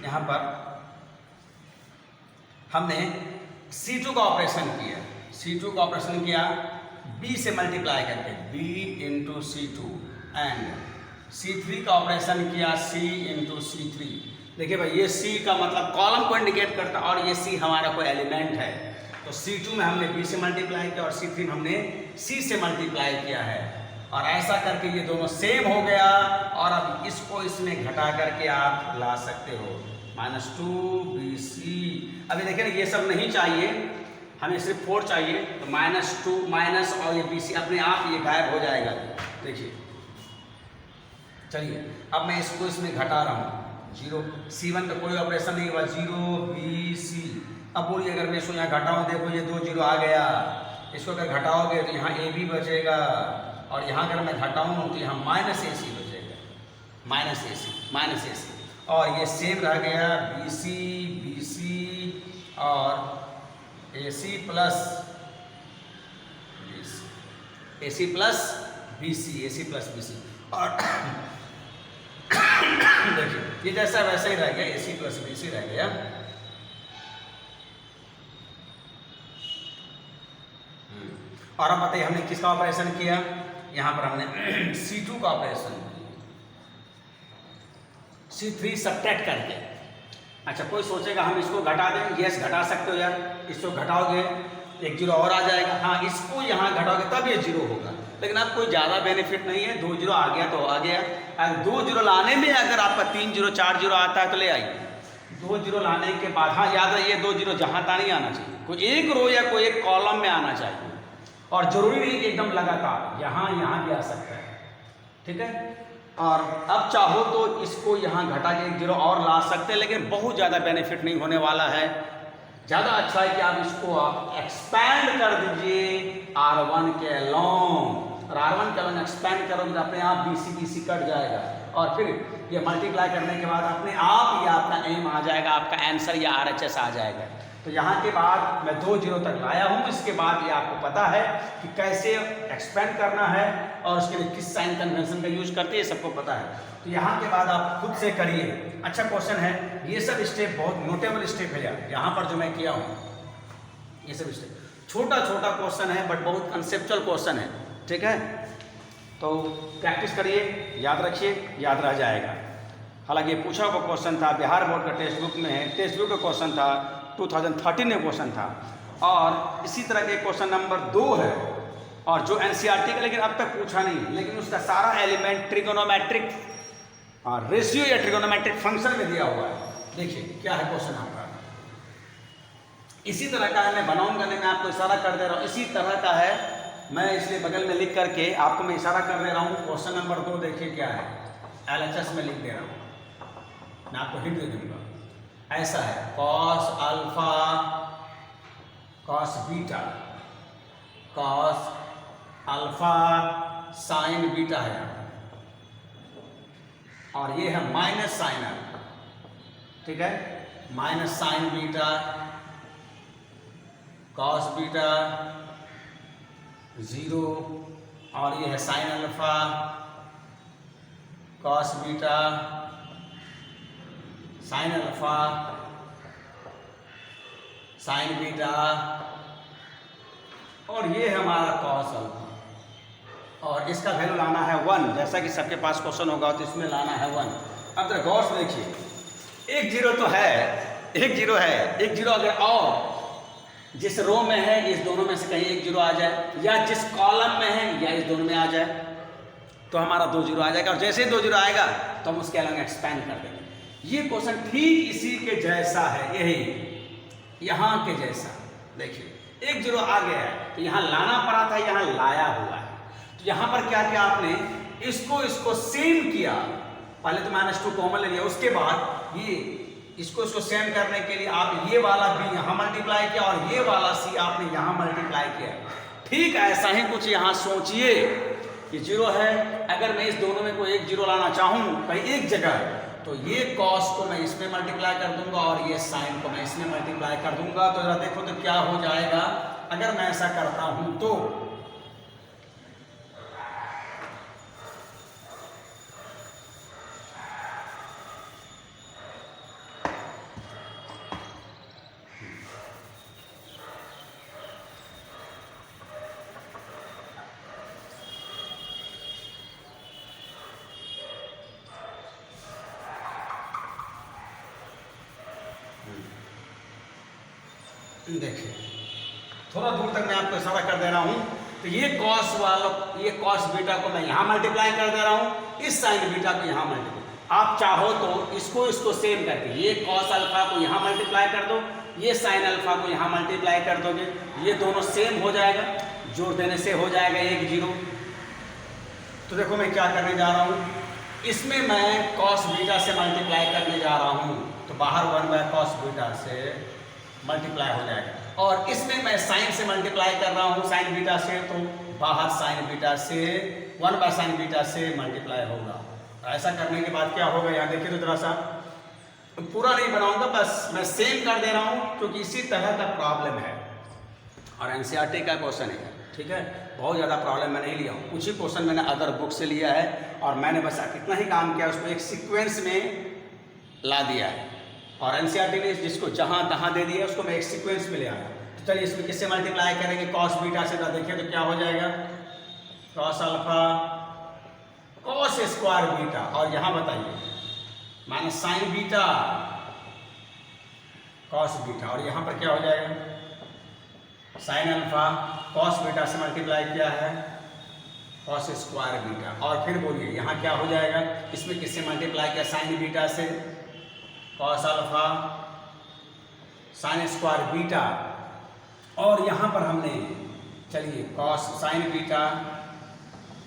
यहाँ पर हमने C2 का ऑपरेशन किया, C2 का ऑपरेशन किया B से मल्टीप्लाई करके, B into C2, and C3 का ऑपरेशन किया C इंटू C3। देखिए भाई, ये C का मतलब कॉलम को इंडिकेट करता है और ये C हमारा कोई एलिमेंट है। तो C2 में हमने B से मल्टीप्लाई किया और C3 में हमने C से मल्टीप्लाई किया है, और ऐसा करके ये दोनों सेम हो गया। और अब इसको इसमें घटा करके आप ला सकते हो -2bc। अभी देखिए ना, ये सब नहीं चाहिए, हमें सिर्फ 4 चाहिए, तो -2 माइनस और ये bc अपने आप ये गायब हो जाएगा। देखिए, चलिए अब मैं इसको इसमें घटा रहा हूँ, 0 c1 का कोई ऑपरेशन नहीं हुआ, 0bc। अब बोलिए, अगर मैं इसको यहाँ घटाऊँ, देखो ये 2 जीरो आ गया, इसको अगर घटाओगे तो यहाँ ab बचेगा, और यहाँ अगर मैं घटाऊँ तो यहाँ -ac बचेगा, -ac, और ये सेम रह गया bc और ac प्लस bc, और देखिए ये जैसा वैसा ही रह गया, ac प्लस bc रह गया। और अब बताइए हमने किसका ऑपरेशन किया, यहाँ पर हमने C2 का ऑपरेशन किया, C3 सब्ट्रैक्ट करके। अच्छा, कोई सोचेगा हम इसको घटा दें, यस घटा सकते हो यार, इसको घटाओगे एक जीरो और आ जाएगा। हाँ, इसको यहाँ घटाओगे तब ये जीरो होगा, लेकिन अब कोई ज़्यादा बेनिफिट नहीं है, 2 जीरो आ गया तो आ गया। अगर 2 जीरो लाने में अगर आपका 3 जीरो 4 जीरो आता है तो ले आइए, 2 जीरो लाने के बाद, हाँ याद रहिए 2 जीरो जहाँ तक नहीं आना चाहिए, कोई एक रो या कोई एक कॉलम में आना चाहिए, और जरूरी नहीं कि एकदम लगातार, यहाँ भी आ सकता है, ठीक है। और अब चाहो तो इसको यहाँ घटा के एक जीरो और ला सकते हैं, लेकिन बहुत ज़्यादा बेनिफिट नहीं होने वाला है। ज़्यादा अच्छा है कि आप इसको आप एक्सपैंड कर दीजिए R1 के लॉन्ग, और R1 के लॉन्ग एक्सपैंड करोगे तो अपने आप BC कट जाएगा, और फिर ये मल्टीप्लाई करने के बाद अपने आप ये आपका एम आ जाएगा, आपका आंसर या RHS आ जाएगा। तो यहाँ के बाद मैं 2 जीरो तक लाया हूँ, इसके बाद ये आपको पता है कि कैसे एक्सपेंड करना है और उसके लिए किस साइन कन्वेंशन का यूज करते हैं, ये सबको पता है। तो यहाँ के बाद आप खुद से करिए, अच्छा क्वेश्चन है, ये सब स्टेप बहुत नोटेबल स्टेप है यार, यहाँ पर जो मैं किया हूँ ये सब स्टेप छोटा क्वेश्चन है, बट बहुत कंसेप्चुअल क्वेश्चन है, ठीक है। तो प्रैक्टिस करिए, याद रखिए, याद रह जाएगा। हालांकि ये पूछा हुआ क्वेश्चन था, बिहार बोर्ड का टेक्स्ट बुक में है, टेक्स्ट बुक का क्वेश्चन था, 2013 में क्वेश्चन था, और इसी तरह के क्वेश्चन नंबर 2 है, और जो NCERT का लेकिन अब तक पूछा नहीं, लेकिन उसका सारा एलिमेंट ट्रिगोनोमेट्रिक रेशियो या ट्रिगोनोमेट्रिक फंक्शन में दिया हुआ है। देखिए क्या है क्वेश्चन आपका, इसी तरह का है, मैं बनाऊंगा नहीं, मैं आपको इशारा कर दे रहा हूँ, इसी तरह का है, मैं इसलिए बगल में लिख करके आपको मैं इशारा कर दे रहा हूँ। क्वेश्चन नंबर 2 देखिए क्या है, LHS में लिख दे रहा हूँ, मैं आपको हिंट दे दूंगा। ऐसा है, cos alpha cos beta cos alpha sign beta है, और ये है माइनस साइन अल्फा, ठीक है, minus sign beta cos beta 0, और ये है sine alpha cos beta sine alpha sign beta, और ये है हमारा कॉस अल्फा, और इसका वैल्यू लाना है 1, जैसा कि सबके पास क्वेश्चन होगा तो इसमें लाना है 1। अब जरा गौर से देखिए, एक जीरो तो है, एक जीरो है, एक जीरो अगर और जिस रो में है इस दोनों में से कहीं एक जीरो आ जाए, या जिस कॉलम में है या इस दोनों में आ जाए, तो हमारा 2 जीरो आ जाएगा, और जैसे ही 2 जीरो आएगा तो हम उसके अलग एक्सपेंड कर देंगे। ये क्वेश्चन ठीक इसी के जैसा है, यही यहाँ के जैसा। देखिए एक जीरो आ गया है तो यहाँ लाना पड़ा था, यहाँ लाया हुआ है, तो यहाँ पर क्या किया आपने, इसको सेम किया, पहले तो -2 कॉमन ले लिया, उसके बाद ये इसको सेम करने के लिए आप ये वाला b यहाँ मल्टीप्लाई किया और ये वाला c आपने यहाँ मल्टीप्लाई किया। ठीक ऐसा ही कुछ यहाँ सोचिए कि जीरो है, अगर मैं इस दोनों में कोई एक जीरो लाना चाहूँ कहीं एक जगह, तो ये कॉस को मैं इसमें मल्टीप्लाई कर दूंगा और ये साइन को मैं इसमें मल्टीप्लाई कर दूंगा। तो जरा देखो तो क्या हो जाएगा अगर मैं ऐसा करता हूं तो। देखिए थोड़ा दूर तक मैं आपको इशारा कर दे रहा हूं, तो ये कॉस वाला, ये कॉस बीटा को मैं यहां मल्टीप्लाई कर दे रहा हूं, इस साइन बीटा को यहां मल्टीप्लाई। आप चाहो तो इसको सेम करके ये कॉस अल्फा को यहां मल्टीप्लाई कर दो, ये साइन अल्फा को यहां मल्टीप्लाई कर दोगे, ये दोनों सेम हो जाएगा, जोड़ देने से हो जाएगा 1 0। तो देखो मैं क्या करने जा रहा हूं, इसमें मैं कॉस बीटा से मल्टीप्लाई करने जा रहा हूं, तो बाहर 1/cos बीटा से मल्टीप्लाई हो जाएगा, और इसमें मैं साइन से मल्टीप्लाई कर रहा हूँ साइन बीटा से, तो बाहर साइन बीटा से 1/sin बीटा से मल्टीप्लाई होगा। ऐसा करने के बाद क्या होगा यहाँ देखिए तो जरा सा, पूरा नहीं बनाऊंगा, बस मैं सेम कर दे रहा हूँ क्योंकि इसी तरह का प्रॉब्लम है और एनसीईआरटी का क्वेश्चन है, ठीक है। बहुत ज़्यादा प्रॉब्लम मैं नहीं लिया हूँ, कुछ ही क्वेश्चन मैंने अदर बुक से लिया है और मैंने बस कितना ही काम किया, उसको एक सीक्वेंस में ला दिया है, और एनसीईआरटी ने जिसको जहाँ तहाँ दे दिया उसको मैं एक सीक्वेंस में ले आया। तो चलिए इसमें किससे मल्टीप्लाई करेंगे, कॉस बीटा से। देखिए तो क्या हो जाएगा, cos alpha cos square beta, और यहाँ बताइए minus sign beta cos beta, और यहाँ पर क्या हो जाएगा साइन अल्फा कॉस बीटा से मल्टीप्लाई किया है कॉस स्क्वायर बीटा, और फिर बोलिए यहाँ क्या हो जाएगा, इसमें किससे मल्टीप्लाई किया साइन बीटा से, cos alpha sine square beta, और यहाँ पर हमने चलिए cos sine beta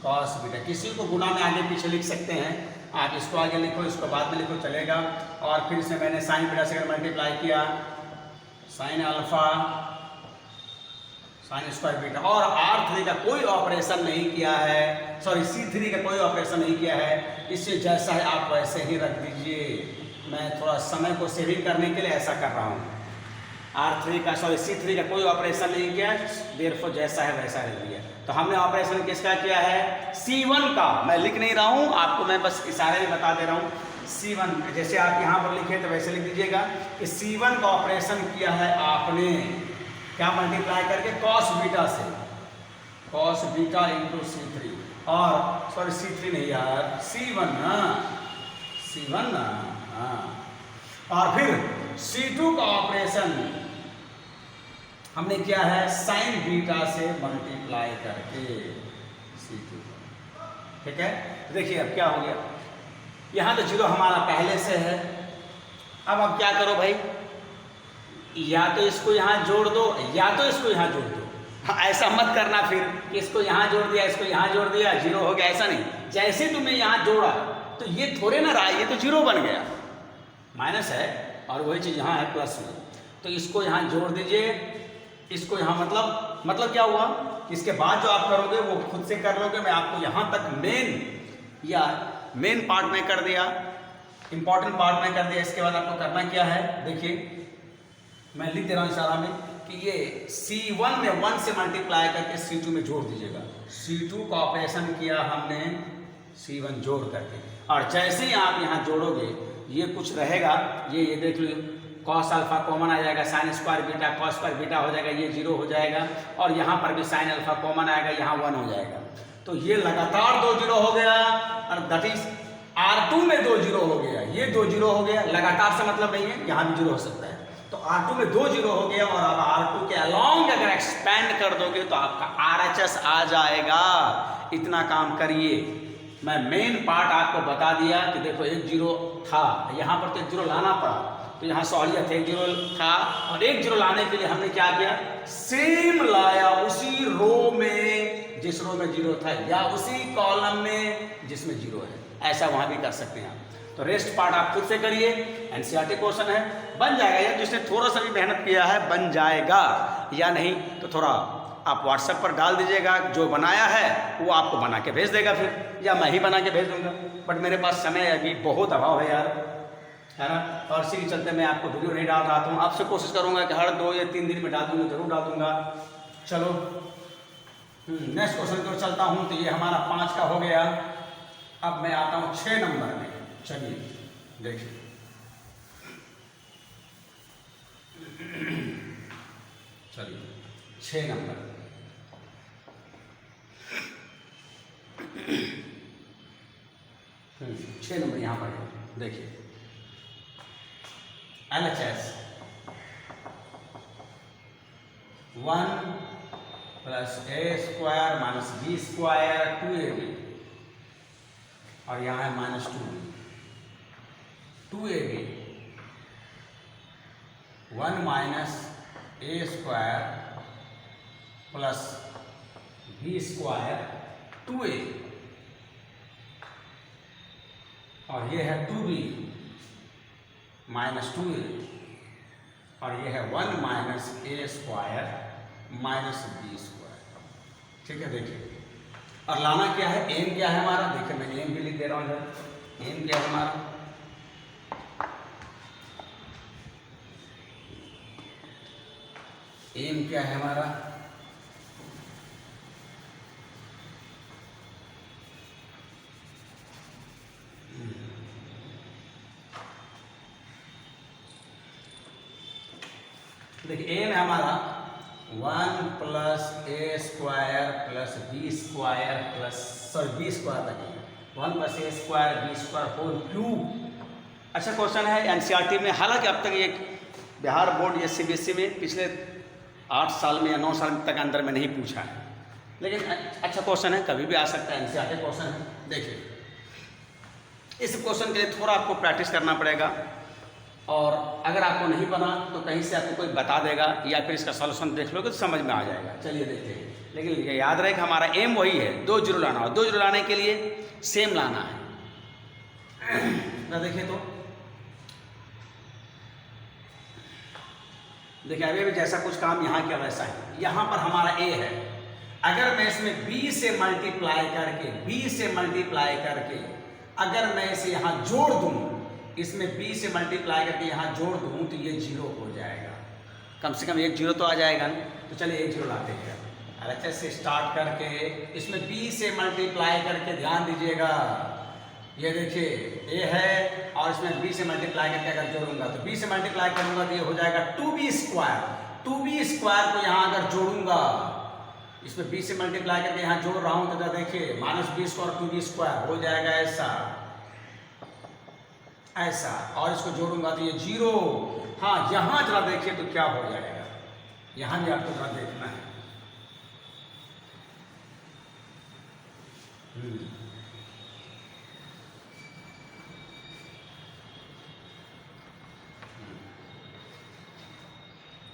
cos beta, किसी को गुना में आगे पीछे लिख सकते हैं, आप इसको आगे लिखो इसको बाद में लिखो चलेगा, और फिर से मैंने साइन बीटा से मल्टीप्लाई किया sine alpha sine square beta, और R3 का कोई ऑपरेशन नहीं किया है, सॉरी C3 का कोई ऑपरेशन नहीं किया है, इससे जैसा है आप वैसे ही रख दीजिए। मैं थोड़ा समय को सेविंग करने के लिए ऐसा कर रहा हूँ। R3 का सॉरी C3 का कोई ऑपरेशन नहीं किया, देयरफॉर जैसा है वैसा रख दिया। तो हमने ऑपरेशन किसका किया है, C1 का। मैं लिख नहीं रहा हूँ, आपको मैं बस इशारे में बता दे रहा हूँ। C1 जैसे आप यहाँ पर लिखे तो वैसे लिख दीजिएगा कि C1 का ऑपरेशन किया है आपने क्या, मल्टीप्लाई करके कॉस बीटा से, कॉस बीटा इंटू C3, और सॉरी C3 नहीं यार C1 ना, C1 ना, हाँ, और फिर C2 का ऑपरेशन हमने किया है साइन बीटा से मल्टीप्लाई करके C2, ठीक है। देखिए अब क्या हो गया, यहाँ तो जीरो हमारा पहले से है। अब क्या करो भाई, या तो इसको यहाँ जोड़ दो या तो इसको यहाँ जोड़ दो। हाँ, ऐसा मत करना फिर कि इसको यहाँ जोड़ दिया इसको यहाँ जोड़ दिया जीरो हो गया, ऐसा नहीं। जैसे तुमने यहाँ जोड़ा तो ये थोड़े ना रहा, ये तो जीरो बन गया, माइनस है और वही चीज़ यहाँ है प्लस में। तो इसको यहाँ जोड़ दीजिए, इसको यहाँ मतलब क्या हुआ, इसके बाद जो आप करोगे वो खुद से कर लोगे। मैं आपको यहाँ तक मेन पार्ट में कर दिया, इंपॉर्टेंट पार्ट में कर दिया। इसके बाद आपको करना क्या है, देखिए मैं लिख दे रहा हूँ इशारा में कि ये C1 में 1 से मल्टीप्लाई करके C2 में जोड़ दीजिएगा। C2 का ऑपरेशन किया हमने C1 जोड़ करके, और जैसे ही आप यहाँ जोड़ोगे ये कुछ रहेगा, ये देख लो कॉस अल्फा कॉमन आ जाएगा, sine square beta cos square beta हो जाएगा, ये जीरो हो जाएगा, और यहाँ पर भी साइन अल्फा कॉमन आएगा, यहाँ 1 हो जाएगा। तो ये लगातार 2 जीरो हो गया, और दैट इज R2 में 2 जीरो हो गया, ये 2 जीरो हो गया। लगातार से मतलब नहीं है, यहाँ भी जीरो हो सकता है। तो R2 में 2 जीरो हो गया, और अब R2 के अलॉन्ग अगर एक्सपेंड कर दोगे तो आपका RHS आ जाएगा। इतना काम करिए। मैं मेन पार्ट आपको बता दिया कि देखो एक जीरो था, यहाँ पर तो एक जीरो लाना पड़ा, तो यहाँ सहूलियत एक जीरो था, और एक जीरो लाने के लिए हमने क्या किया, सेम लाया उसी रो में जिस रो में जीरो था, या उसी कॉलम में जिसमें जीरो है। ऐसा वहाँ भी कर सकते हैं आप। तो रेस्ट पार्ट आप खुद से करिए, एनसीईआरटी क्वेश्चन है, बन जाएगा। या जिसने थोड़ा सा भी मेहनत किया है बन जाएगा, या नहीं तो थोड़ा आप व्हाट्सएप पर डाल दीजिएगा, जो बनाया है वो आपको बना के भेज देगा फिर, या मैं ही बना के भेज दूंगा। बट मेरे पास समय अभी बहुत अभाव है यार, है ना, और इसी के चलते मैं आपको वीडियो नहीं डाल रहा हूँ। आपसे कोशिश करूँगा कि हर 2 या 3 दिन में डाल दूँगा, जरूर डाल दूँगा। चलो नेक्स्ट क्वेश्चन की ओर चलता हूँ। तो ये हमारा 5 का हो गया। अब मैं आता हूँ 6 नंबर में। चलिए देखिए, चलिए 6 नंबर 6 नंबर यहाँ पर है। देखिए LHS 1 plus a square minus b square 2ab, और यहाँ है minus 2ab 1 minus a square plus b square 2a, और ये है 2b माइनस 2a, और ये है 1 minus a square minus b square. ठीक है, देखिए, और लाना क्या है, एम क्या है हमारा, देखिए मैं एम भी लिख दे रहा हूँ इधर। एम क्या है हमारा, एम क्या है हमारा, देखिए एम है हमारा 1 plus a square plus b square plus b square तक है, 1 plus a square b square whole cube. अच्छा क्वेश्चन है एनसीईआरटी में, हालांकि अब तक ये बिहार बोर्ड या सीबीएसई में पिछले 8 साल में या 9 साल तक अंदर में नहीं पूछा है, लेकिन अच्छा क्वेश्चन है, कभी भी आ सकता है, एनसीईआरटी क्वेश्चन है। देखिए इस क्वेश्चन के लिए थोड़ा आपको प्रैक्टिस करना पड़ेगा, और अगर आपको नहीं बना तो कहीं से आपको कोई बता देगा, या फिर इसका सॉल्यूशन देख लोगे तो समझ में आ जाएगा। चलिए देखते हैं, लेकिन ये याद रहे कि हमारा एम वही है, 2 जीरो लाना हो। 2 जीरो लाने के लिए सेम लाना है। ना देखिए तो देखिए अभी भी जैसा कुछ काम यहाँ किया वैसा है। यहाँ पर हमारा ए है, अगर मैं इसमें b से मल्टीप्लाई करके अगर मैं इसे यहाँ जोड़ दूँ, इसमें b से मल्टीप्लाई करके यहाँ जोड़ दूँ तो ये 0 हो जाएगा, कम से कम एक 0 तो आ जाएगा ना। तो चलिए एक 0 लाते हैं, LHS से स्टार्ट करके इसमें b से मल्टीप्लाई करके, ध्यान दीजिएगा ये देखिए a है, और इसमें b से मल्टीप्लाई करके अगर जोड़ूंगा तो b से मल्टीप्लाई करूंगा तो ये हो जाएगा 2b स्क्वायर। 2b स्क्वायर को यहाँ अगर जोड़ूंगा, इसमें b से मल्टीप्लाई करके यहाँ जोड़ रहा हूँ तो देखिए minus b square 2b square हो जाएगा ऐसा, और इसको जोड़ूंगा तो ये 0। हाँ यहाँ जरा देखिए तो क्या हो जाएगा, यहाँ भी आपको जरा देखना है।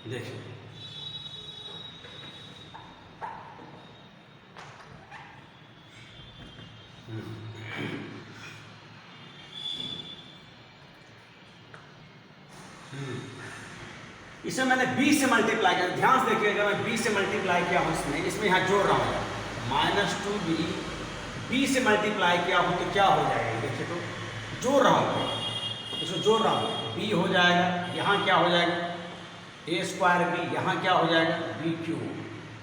देखिए इसे मैंने 20 से मल्टीप्लाई किया, ध्यान से देखिएगा, मैं 20 से मल्टीप्लाई किया हूँ इसमें यहाँ जोड़ रहा हूँ -2b 20 से मल्टीप्लाई किया हूँ तो क्या हो जाएगा, देखिए तो जोड़ रहा हूँ, इसको जोड़ रहा हूँ, b हो जाएगा, यहाँ क्या हो जाएगा a²b, यहाँ क्या हो जाएगा b³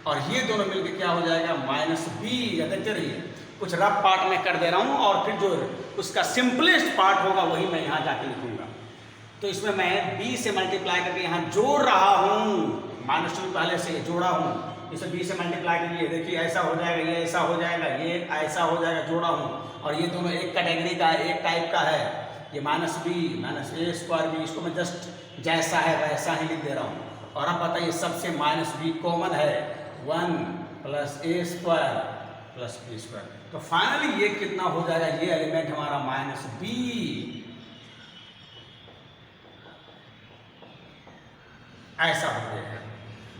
और ये दोनों मिलकर क्या हो जाएगा -b। देखते रहिए कुछ रफ पार्ट में कर दे रहा हूँ और फिर जो उसका सिंपलेस्ट पार्ट होगा वही मैं यहाँ जाके लिखूंगा। तो इसमें मैं 20 से मल्टीप्लाई करके यहाँ जोड़ रहा हूँ, -2 पहले से जोड़ा हूँ, इसे 20 से मल्टीप्लाई करिए, देखिए ऐसा हो जाएगा, ये ऐसा हो जाएगा, ये ऐसा हो जाएगा, जोड़ा हूँ और ये दोनों एक कैटेगरी का है, एक टाइप का है, ये -b -a²b, इसको मैं जस्ट जैसा है वैसा ही लिख दे रहा हूँ। और अब बताइए सबसे -b कॉमन है, 1 + a² + b², तो फाइनली ये कितना हो जाएगा, ये एलिमेंट हमारा -b ऐसा हो गया।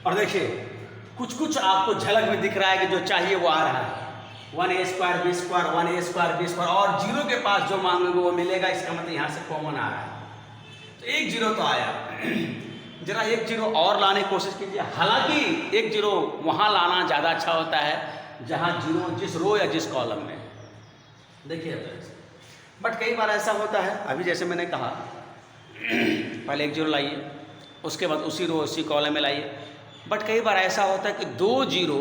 और देखिए कुछ आपको झलक में दिख रहा है कि जो चाहिए वो आ रहा है, 1a² b² 1a² b² और जीरो के पास जो मांगोगे वो मिलेगा, इसका मतलब यहाँ से कॉमन आ रहा है, तो एक जीरो तो आया। जरा एक जीरो और लाने की कोशिश कीजिए, हालांकि एक जीरो वहाँ लाना ज़्यादा अच्छा होता है जहाँ जीरो जिस रो या जिस कॉलम में, देखिए बट कई बार ऐसा होता है, अभी जैसे मैंने कहा पहले एक जीरो लाइए, उसके बाद उसी रो उसी कॉलम में लाइए, बट कई बार ऐसा होता है कि 2 जीरो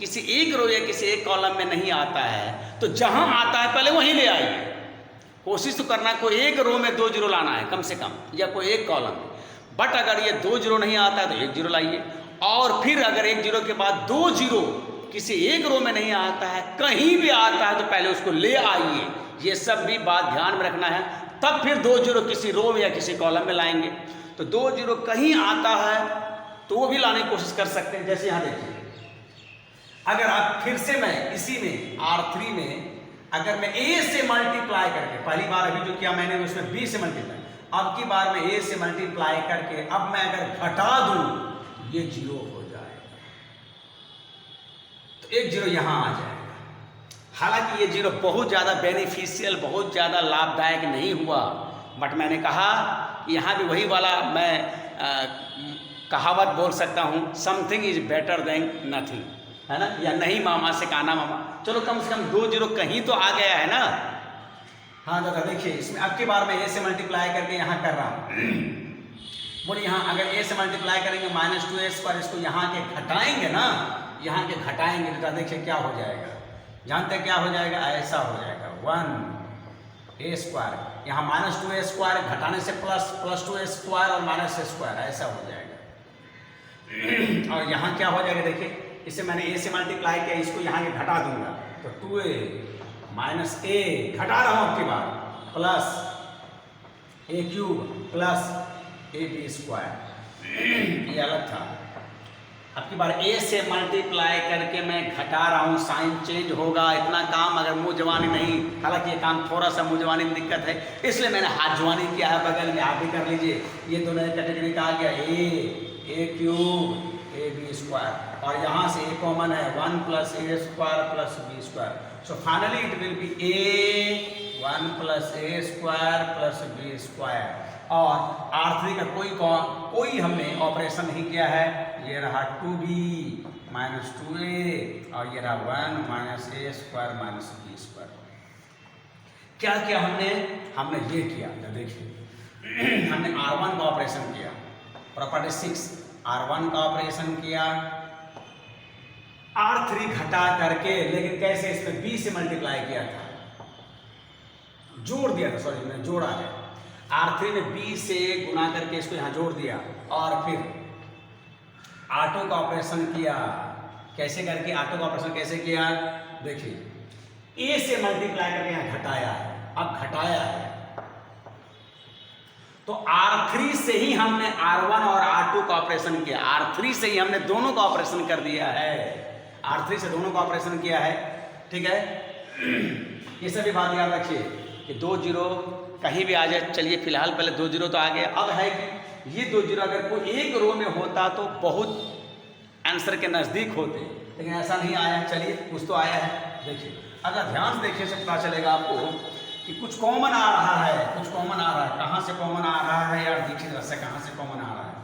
किसी एक रो या किसी एक कॉलम में नहीं आता है, तो जहां आता है पहले वहीं ले आइए। कोशिश तो करना कोई एक रो में 2 जीरो लाना है कम से कम, या कोई एक कॉलम में, बट अगर ये 2 जीरो नहीं आता है तो 1 जीरो लाइए, और फिर अगर 1 जीरो के बाद 2 जीरो किसी एक रो में नहीं आता है, कहीं भी आता है तो पहले उसको ले आइए। ये सब भी बात ध्यान में रखना है, तब फिर 2 जीरो किसी रो या किसी कॉलम में लाएंगे। तो 2 जीरो कहीं आता है तो वो भी लाने की कोशिश कर सकते हैं। जैसे यहाँ देखिए, अगर आप फिर से मैं इसी में R3 में अगर मैं a से मल्टीप्लाई करके, पहली बार अभी जो किया मैंने उसमें b से मल्टीप्लाई, अब की बार में a से मल्टीप्लाई करके अब मैं अगर घटा दूं ये जीरो हो जाएगा, तो एक जीरो यहां आ जाएगा। हालांकि ये जीरो बहुत ज़्यादा बेनिफिशियल, बहुत ज़्यादा लाभदायक नहीं हुआ, बट मैंने कहा यहाँ भी वही वाला मैं कहावत बोल सकता हूँ, something is better than nothing, है ना, या नहीं मामा से काना मामा। चलो कम से कम 2 जीरो कहीं तो आ गया है ना। हाँ दादा देखिए, इसमें अब की बार मैं a से मल्टीप्लाई करके यहाँ कर रहा हूँ। बोलिए यहाँ अगर a से मल्टीप्लाई करेंगे -2a², इसको यहाँ के घटाएंगे ना, यहाँ के घटाएंगे तो देखिए क्या हो जाएगा, जानते क्या हो जाएगा, ऐसा हो जाएगा 1a², यहाँ -2a² घटाने से +2a² और -a², ऐसा हो जाएगा। और यहाँ क्या हो जाएगा, देखिए इसे मैंने a से मल्टीप्लाई किया, इसको यहाँ के घटा दूंगा तो 2a -a घटा रहा हूँ आपकी बार +a³ +ab², ये अलग था। अब की बार a से मल्टीप्लाई करके मैं घटा रहा हूँ, साइन चेंज होगा, इतना काम अगर मुँह जवानी नहीं, हालांकि ये काम थोड़ा सा मुँह जवानी में दिक्कत है इसलिए मैंने हाथ जवानी किया है, बगल में आप भी कर लीजिए। ये दोनों कैटेगरी का आ गया, a³ ab², और यहाँ से a कॉमन है 1 + a² + b², so finally it will be a1 + a² + b²। और R3 का कोई हमने ऑपरेशन नहीं किया है, ये रहा 2b -2a और ये रहा 1 - a² - b²। क्या किया हमने ये किया, देखिए हमने R1 का ऑपरेशन किया, प्रॉपर्टी 6 R1 का ऑपरेशन किया, R3 घटा करके, लेकिन कैसे, इसमें b से मल्टीप्लाई किया था, जोड़ दिया था, सॉरी मैंने जोड़ा है, R3 में b से गुना करके इसको यहाँ जोड़ दिया, और फिर ऑटो का ऑपरेशन किया। कैसे करके ऑटो का ऑपरेशन कैसे किया, देखिए a से मल्टीप्लाई करके यहाँ घटाया है, अब घटाया है तो R3 से ही हमने R1 और R2 का ऑपरेशन किया, R3 से ही हमने दोनों का ऑपरेशन कर दिया है, R3 से दोनों का ऑपरेशन किया है, ठीक है। ये सभी बात याद रखिए। कि 2 जीरो कहीं भी आ जाए, चलिए फिलहाल पहले 2 जीरो तो आ गया। अब है कि ये 2 जीरो अगर कोई एक रो में होता तो बहुत आंसर के नज़दीक होते, लेकिन ऐसा नहीं आया। चलिए कुछ तो आया है। देखिए अगर ध्यान से देखिए से पता चलेगा आपको कि कुछ कॉमन आ रहा है, कुछ कॉमन आ रहा है। कहाँ से कॉमन आ रहा है यार? देखिए जरा से कहाँ से कॉमन आ रहा है।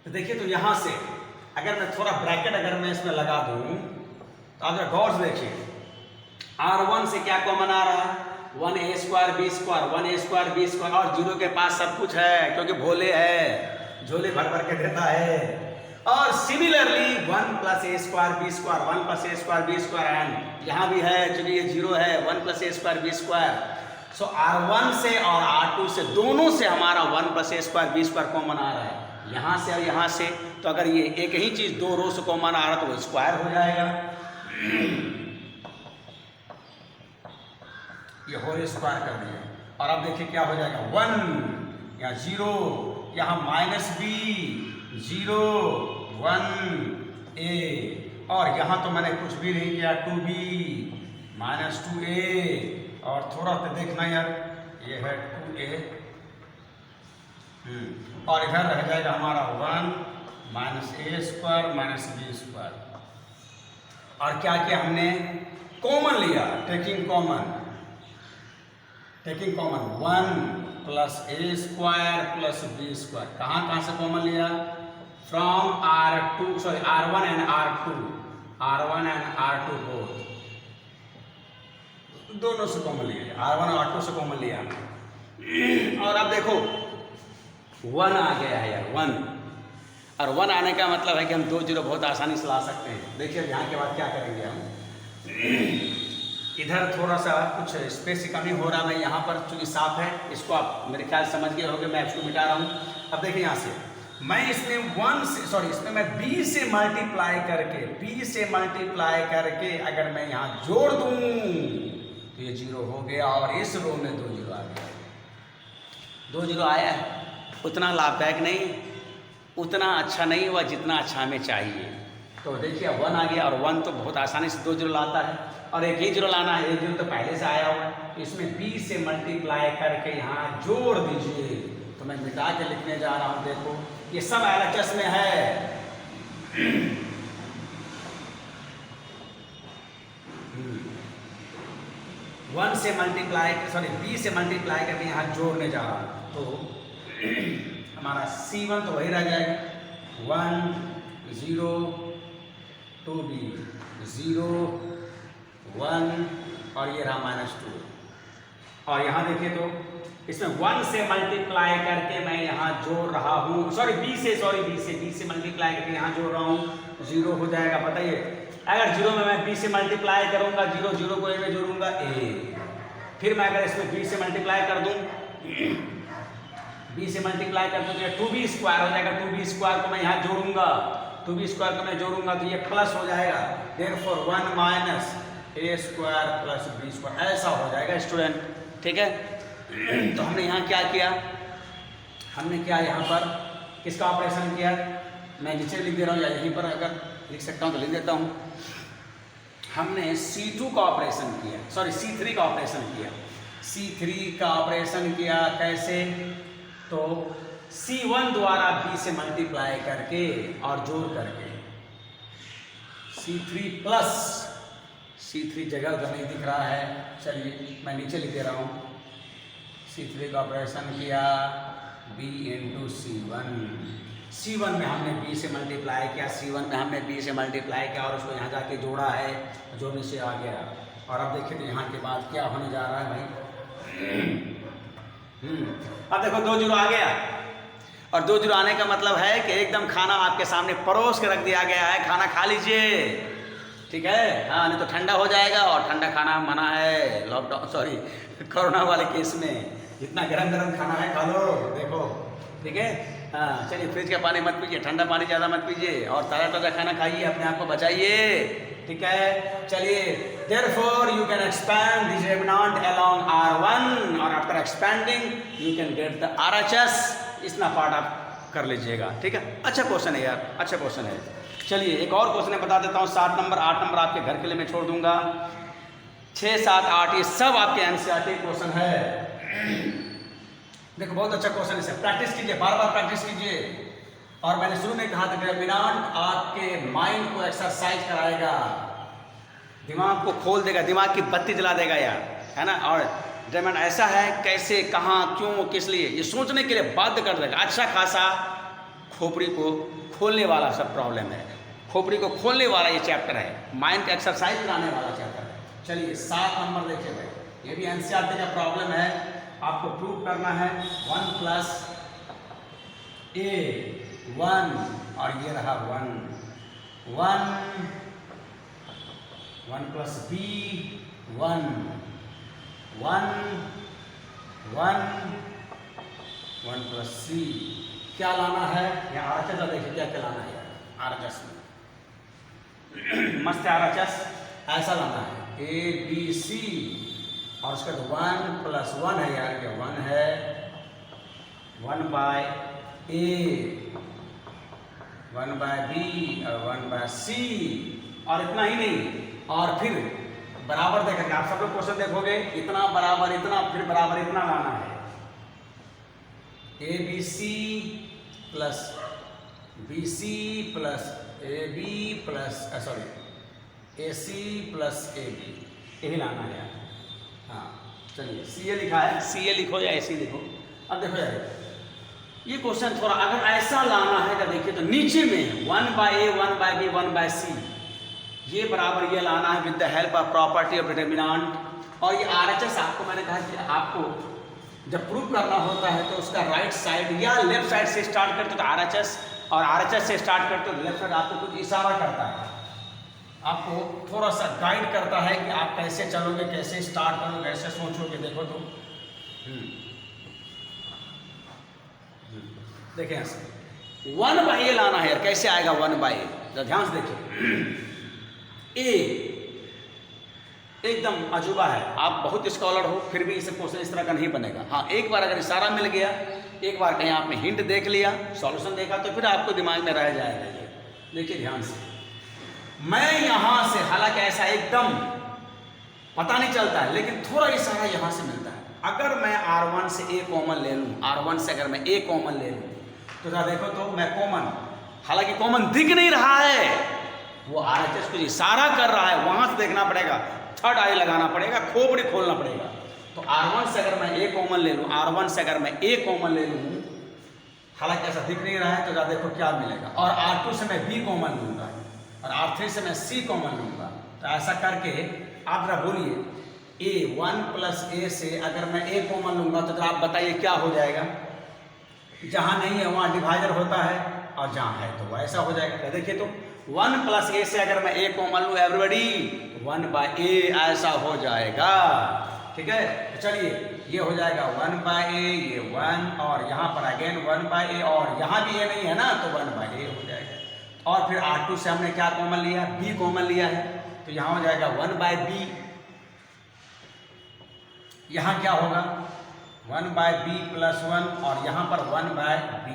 तो देखिए तो यहां से अगर मैं थोड़ा ब्रैकेट अगर मैं इसमें लगा दूं तो अगर गौर से देखिए R1 से क्या कॉमन आ रहा है? 1a square b square, 1a square b square, और जीरो के पास सब कुछ है क्योंकि भोले है, झोले भर भर के देता है। और similarly 1 plus A square B square, 1 plus A square B square, and यहाँ भी है क्योंकि ये जीरो है, 1 plus A square B square. So R1 से और R2 से दोनों से हमारा 1 plus A square B square common आ रहा है, यहाँ से और यहाँ से। तो अगर ये एक ही चीज़ दो रो से कॉमन आ रहा तो वो स्क्वायर हो जाएगा, ये होल स्क्वायर कर दिया। और अब देखिए क्या हो जाएगा, 1 या 0, यहाँ माइनस बी, 0, 1 ए, और यहाँ तो मैंने कुछ भी नहीं किया, 2b माइनस 2a, और थोड़ा तो देखना यार, ये है 2a, और इधर रह जाएगा हमारा 1 माइनस ए स्क्वायर माइनस बी स्क्वायर। और क्या किया हमने, कॉमन लिया, taking common 1 plus A square plus B square. कहाँ से कॉमन लिया? From R1 and R2 both, दोनों से कॉमन लिया, R1 और R2 से कॉमन लिया। और अब देखो 1 आ गया है यार, 1, और 1 आने का मतलब है कि हम 2 जीरो बहुत आसानी से ला सकते हैं। देखिए यहाँ के बाद क्या करेंगे हम, इधर थोड़ा सा कुछ स्पेस की कमी हो रहा है, मैं यहाँ पर चूँकि साफ है, इसको आप मेरे ख्याल समझ गए होंगे, मैं इसको मिटा रहा हूँ। अब देखिए यहाँ से मैं इसमें इसमें मैं b से मल्टीप्लाई करके अगर मैं यहाँ जोड़ दूँ तो ये 0 हो गया, और इस रो में 2 जीरो आ गया। 2 जीरो आया है, उतना लाभदायक नहीं, उतना अच्छा नहीं हुआ जितना अच्छा हमें चाहिए। तो देखिए 1 आ गया, और 1 तो बहुत आसानी से 2 जीरो लाता है, और एक ही जीरो लाना है, एक जीरो तो पहले से आया हुआ है, तो इसमें b से मल्टीप्लाई करके यहाँ जोड़ दीजिए। तो मैं मिटा के लिखने जा रहा हूँ, देखो ये सब LHS में है। 1 से मल्टीप्लाई b से मल्टीप्लाई करके यहाँ जोड़ने जा रहा हूँ, तो हमारा C1 तो वही रह जाएगा, 1 0 2b 0 1, और ये रहा -2। और यहाँ देखिए तो इसमें 1 से मल्टीप्लाई करके मैं यहाँ जोड़ रहा हूँ, b से मल्टीप्लाई करके यहाँ जोड़ रहा हूँ, 0 हो जाएगा। बताइए अगर 0 में मैं b से मल्टीप्लाई करूँगा, 0 को a में जोड़ूंगा a, फिर मैं अगर इसमें b से मल्टीप्लाई कर दूँ, b से मल्टीप्लाई कर दूँ तो ये 2b स्क्वायर हो जाएगा, 2b स्क्वायर को मैं यहाँ जोड़ूंगा, 2b स्क्वायर को मैं जोड़ूंगा तो ये प्लस हो जाएगा, देयरफॉर 1 माइनस ए स्क्वायर प्लस बी स्क्वायर, ऐसा हो जाएगा स्टूडेंट। ठीक है, तो हमने यहाँ क्या किया, हमने क्या यहाँ पर किसका ऑपरेशन किया, मैं नीचे लिख दे रहा हूँ या यहीं पर अगर लिख सकता हूँ तो लिख देता हूँ। हमने C2 का ऑपरेशन किया, C3 का ऑपरेशन किया, C3 का ऑपरेशन किया कैसे, तो C1 द्वारा B से मल्टीप्लाई करके और जोड़ करके, C3 प्लस C3 जगह उधर नहीं दिख रहा है, चलिए मैं नीचे लिख दे रहा हूँ, C3 का ऑपरेशन किया B इंटू C1 में हमने B से मल्टीप्लाई किया, C1 में हमने B से मल्टीप्लाई किया और उसको यहाँ जाके जोड़ा है, जोड़ने से आ गया। और अब देखिए तो यहाँ के बाद क्या होने जा रहा है भाई, अब देखो 2 जीरो आ गया, और 2 जीरो आने का मतलब है कि एकदम खाना आपके सामने परोस के रख दिया गया है, खाना खा लीजिए। ठीक है, हाँ, नहीं तो ठंडा हो जाएगा, और ठंडा खाना मना है कोरोना वाले केस में, जितना गरम गरम खाना है खा लो। देखो ठीक है, हाँ चलिए, फ्रिज का पानी मत पीजिए, ठंडा पानी ज़्यादा मत पीजिए और ताज़ा ताज़ा खाना खाइए, अपने आप को बचाइए, ठीक है। चलिए, therefore you can expand this remnant along R1 और after expanding you can get the RHS, इतना पार्ट आप कर लीजिएगा, ठीक है। अच्छा क्वेश्चन है यार, अच्छा क्वेश्चन है। चलिए एक और क्वेश्चन है, बता देता हूँ। 7 नंबर 8 नंबर आपके घर के लिए मैं छोड़ दूंगा। 6, 7, 8 ये सब आपके एनसीईआरटी क्वेश्चन है। देखो बहुत अच्छा क्वेश्चन है, प्रैक्टिस कीजिए, बार बार प्रैक्टिस कीजिए। और मैंने शुरू में कहा था डिटरमिनेंट आपके माइंड को एक्सरसाइज कराएगा, दिमाग को खोल देगा, दिमाग की बत्ती जला देगा यार, है ना। और डिटरमिनेंट ऐसा है, कैसे, कहाँ, क्यों, किस लिए, ये सोचने के लिए बाध्य कर देगा। अच्छा खासा खोपड़ी को खोलने वाला सब प्रॉब्लम है, खोपड़ी को खोलने वाला ये चैप्टर है, माइंड को एक्सरसाइज कराने वाला चैप्टर है। चलिए 7 नंबर देखिए भाई, ये भी एनसीईआरटी का प्रॉब्लम है, आपको प्रूव करना है 1 + A 1 और ये रहा 1 1 1 + B 1 1 1 1 + C क्या लाना है, या RHS देखिए क्या क्या लाना है RHS में मस्त RHS ऐसा लाना है ABC और उसका 1 + 1 है यार, ये 1 है 1/A 1/B और 1/C और इतना ही नहीं, और फिर बराबर देखेंगे। आप सब लोग क्वेश्चन देखोगे, इतना बराबर इतना, फिर बराबर इतना लाना है। ABC + BC + AB + AC + AB यही लाना है यार। हाँ चलिए, CA लिखा है, CA लिखो या AC लिखो। अब देखो यार, ये क्वेश्चन थोड़ा अगर ऐसा लाना है तो देखिए, तो नीचे में 1/A 1/B 1/C ये बराबर ये लाना है with the help of property of determinant. और ये RHS आपको मैंने कहा कि आपको जब प्रूव करना होता है तो उसका राइट साइड या लेफ्ट साइड से स्टार्ट करते तो RHS, और RHS से स्टार्ट करते तो लेफ्ट साइड आपको कुछ इशारा करता है, आपको थोड़ा सा गाइड करता है कि आप कैसे चलोगे, कैसे स्टार्ट करोगे, कैसे सोचोगे। देखो तो देखिए ऐसे 1/A लाना है यार, कैसे आएगा 1/A, तो ध्यान से देखिए। A एकदम अजूबा है, आप बहुत स्कॉलर हो फिर भी इसे क्वेश्चन इस तरह का नहीं बनेगा। हाँ एक बार अगर इशारा मिल गया, एक बार कहीं आपने हिंट देख लिया, सॉल्यूशन देखा, तो फिर आपको दिमाग में रह जाएगा ये। देखिए ध्यान से, मैं यहाँ से, हालांकि ऐसा एकदम पता नहीं चलता है, लेकिन थोड़ा इशारा यहाँ से मिलता है। अगर मैं R1 से A कॉमन ले लूँ, R1 से अगर मैं A कॉमन ले लूँ, तो जरा देखो तो मैं कॉमन, हालांकि कॉमन दिख नहीं रहा है, वो RHS को इशारा कर रहा है, वहां से देखना पड़ेगा, थर्ड आई लगाना पड़ेगा, खोपड़ी खोलना पड़ेगा। तो R1 से अगर मैं A कॉमन ले लूँ, R1 से अगर मैं A कॉमन ले लूँ, हालांकि ऐसा दिख नहीं रहा है, तो जरा देखो क्या मिलेगा। और R2 से मैं B कॉमन लूँगा और R3 से मैं C कॉमन लूँगा। तो ऐसा करके आप जरा बोलिए, A 1 + A से अगर मैं A कॉमन लूँगा तो जरा आप बताइए क्या हो जाएगा। जहाँ नहीं है वहाँ डिवाइडर होता है, और जहाँ है तो वैसा हो जाएगा। तो देखिए तो 1 + A से अगर मैं A कॉमन लूँ एवरीबॉडी, 1/A ऐसा हो जाएगा, ठीक है। तो चलिए ये हो जाएगा 1/A, ये 1, और यहाँ पर अगेन 1/A, और यहाँ भी A नहीं है ना, तो 1/A हो जाएगा। और फिर R2 से हमने क्या कॉमन लिया, B कॉमन लिया है, तो यहाँ हो जाएगा 1/B। यहाँ क्या होगा 1/B + 1, और यहाँ पर 1/B,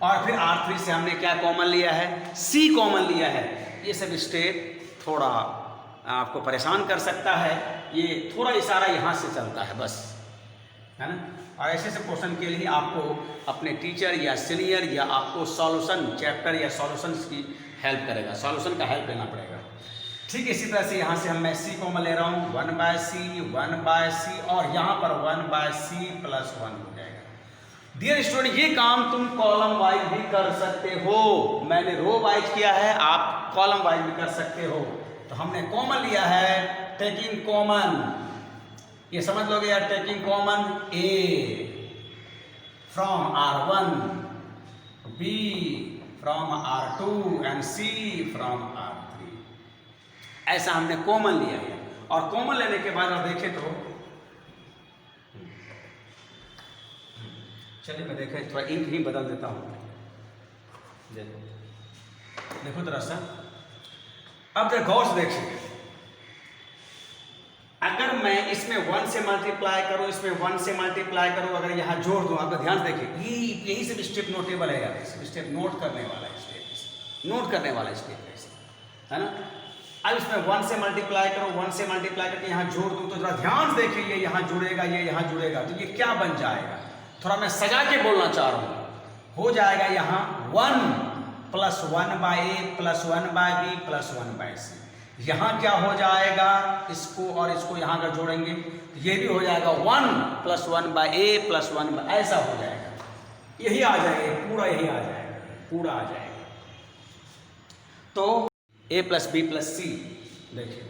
और फिर R3 से हमने क्या कॉमन लिया है, C कॉमन लिया है। ये सब स्टेप थोड़ा आपको परेशान कर सकता है, ये थोड़ा इशारा यहाँ से चलता है बस, है ना। और ऐसे से क्वेश्चन के लिए आपको अपने टीचर या सीनियर या आपको सॉल्यूशन चैप्टर या सॉल्यूशंस की हेल्प करेगा, सॉल्यूशन का हेल्प लेना पड़ेगा। ठीक इसी तरह से यहाँ से हम मैं C कॉमन ले रहा हूँ, 1/C 1/C, और यहाँ पर 1/C + 1 हो जाएगा। डियर स्टूडेंट, ये काम तुम कॉलम वाइज भी कर सकते हो, मैंने रो वाइज किया है, आप कॉलम वाइज भी कर सकते हो। तो हमने कॉमन लिया है, टेकिंग कॉमन, ये समझ लोगे यार, taking common A from R1, B from R2 and C from R3, ऐसा हमने कॉमन लिया है। और कॉमन लेने के बाद आप देखें तो, चलिए मैं देखें थोड़ा इंक ही बदल देता हूँ। देखो देखो जरा सा, अब जरा गौर से देखिए, अगर मैं इसमें 1 से मल्टीप्लाई करूं, इसमें 1 से मल्टीप्लाई करूं, अगर यहाँ जोड़ दूं, आपका ध्यान देखिए, यही सब स्टेप नोटेबल है यार, स्टेप नोट करने वाला स्टेप, नोट करने वाला स्टेप है ना। अब इसमें 1 से मल्टीप्लाई करो, 1 से मल्टीप्लाई करके यहाँ जोड़ दूं, तो जरा ध्यान से देखिए, ये यहाँ जुड़ेगा, ये यहाँ जुड़ेगा, तो ये क्या बन जाएगा, थोड़ा मैं सजा के बोलना चाह रहा हूँ, हो जाएगा यहाँ 1 + 1/a + 1/b + 1/c। यहाँ क्या हो जाएगा, इसको और इसको यहाँ का जोड़ेंगे तो ये भी हो जाएगा 1 + 1/a + 1, ऐसा हो जाएगा, यही आ जाएगा, पूरा यही आ जाएगा, पूरा आ जाएगा। तो a + b + c, देखिए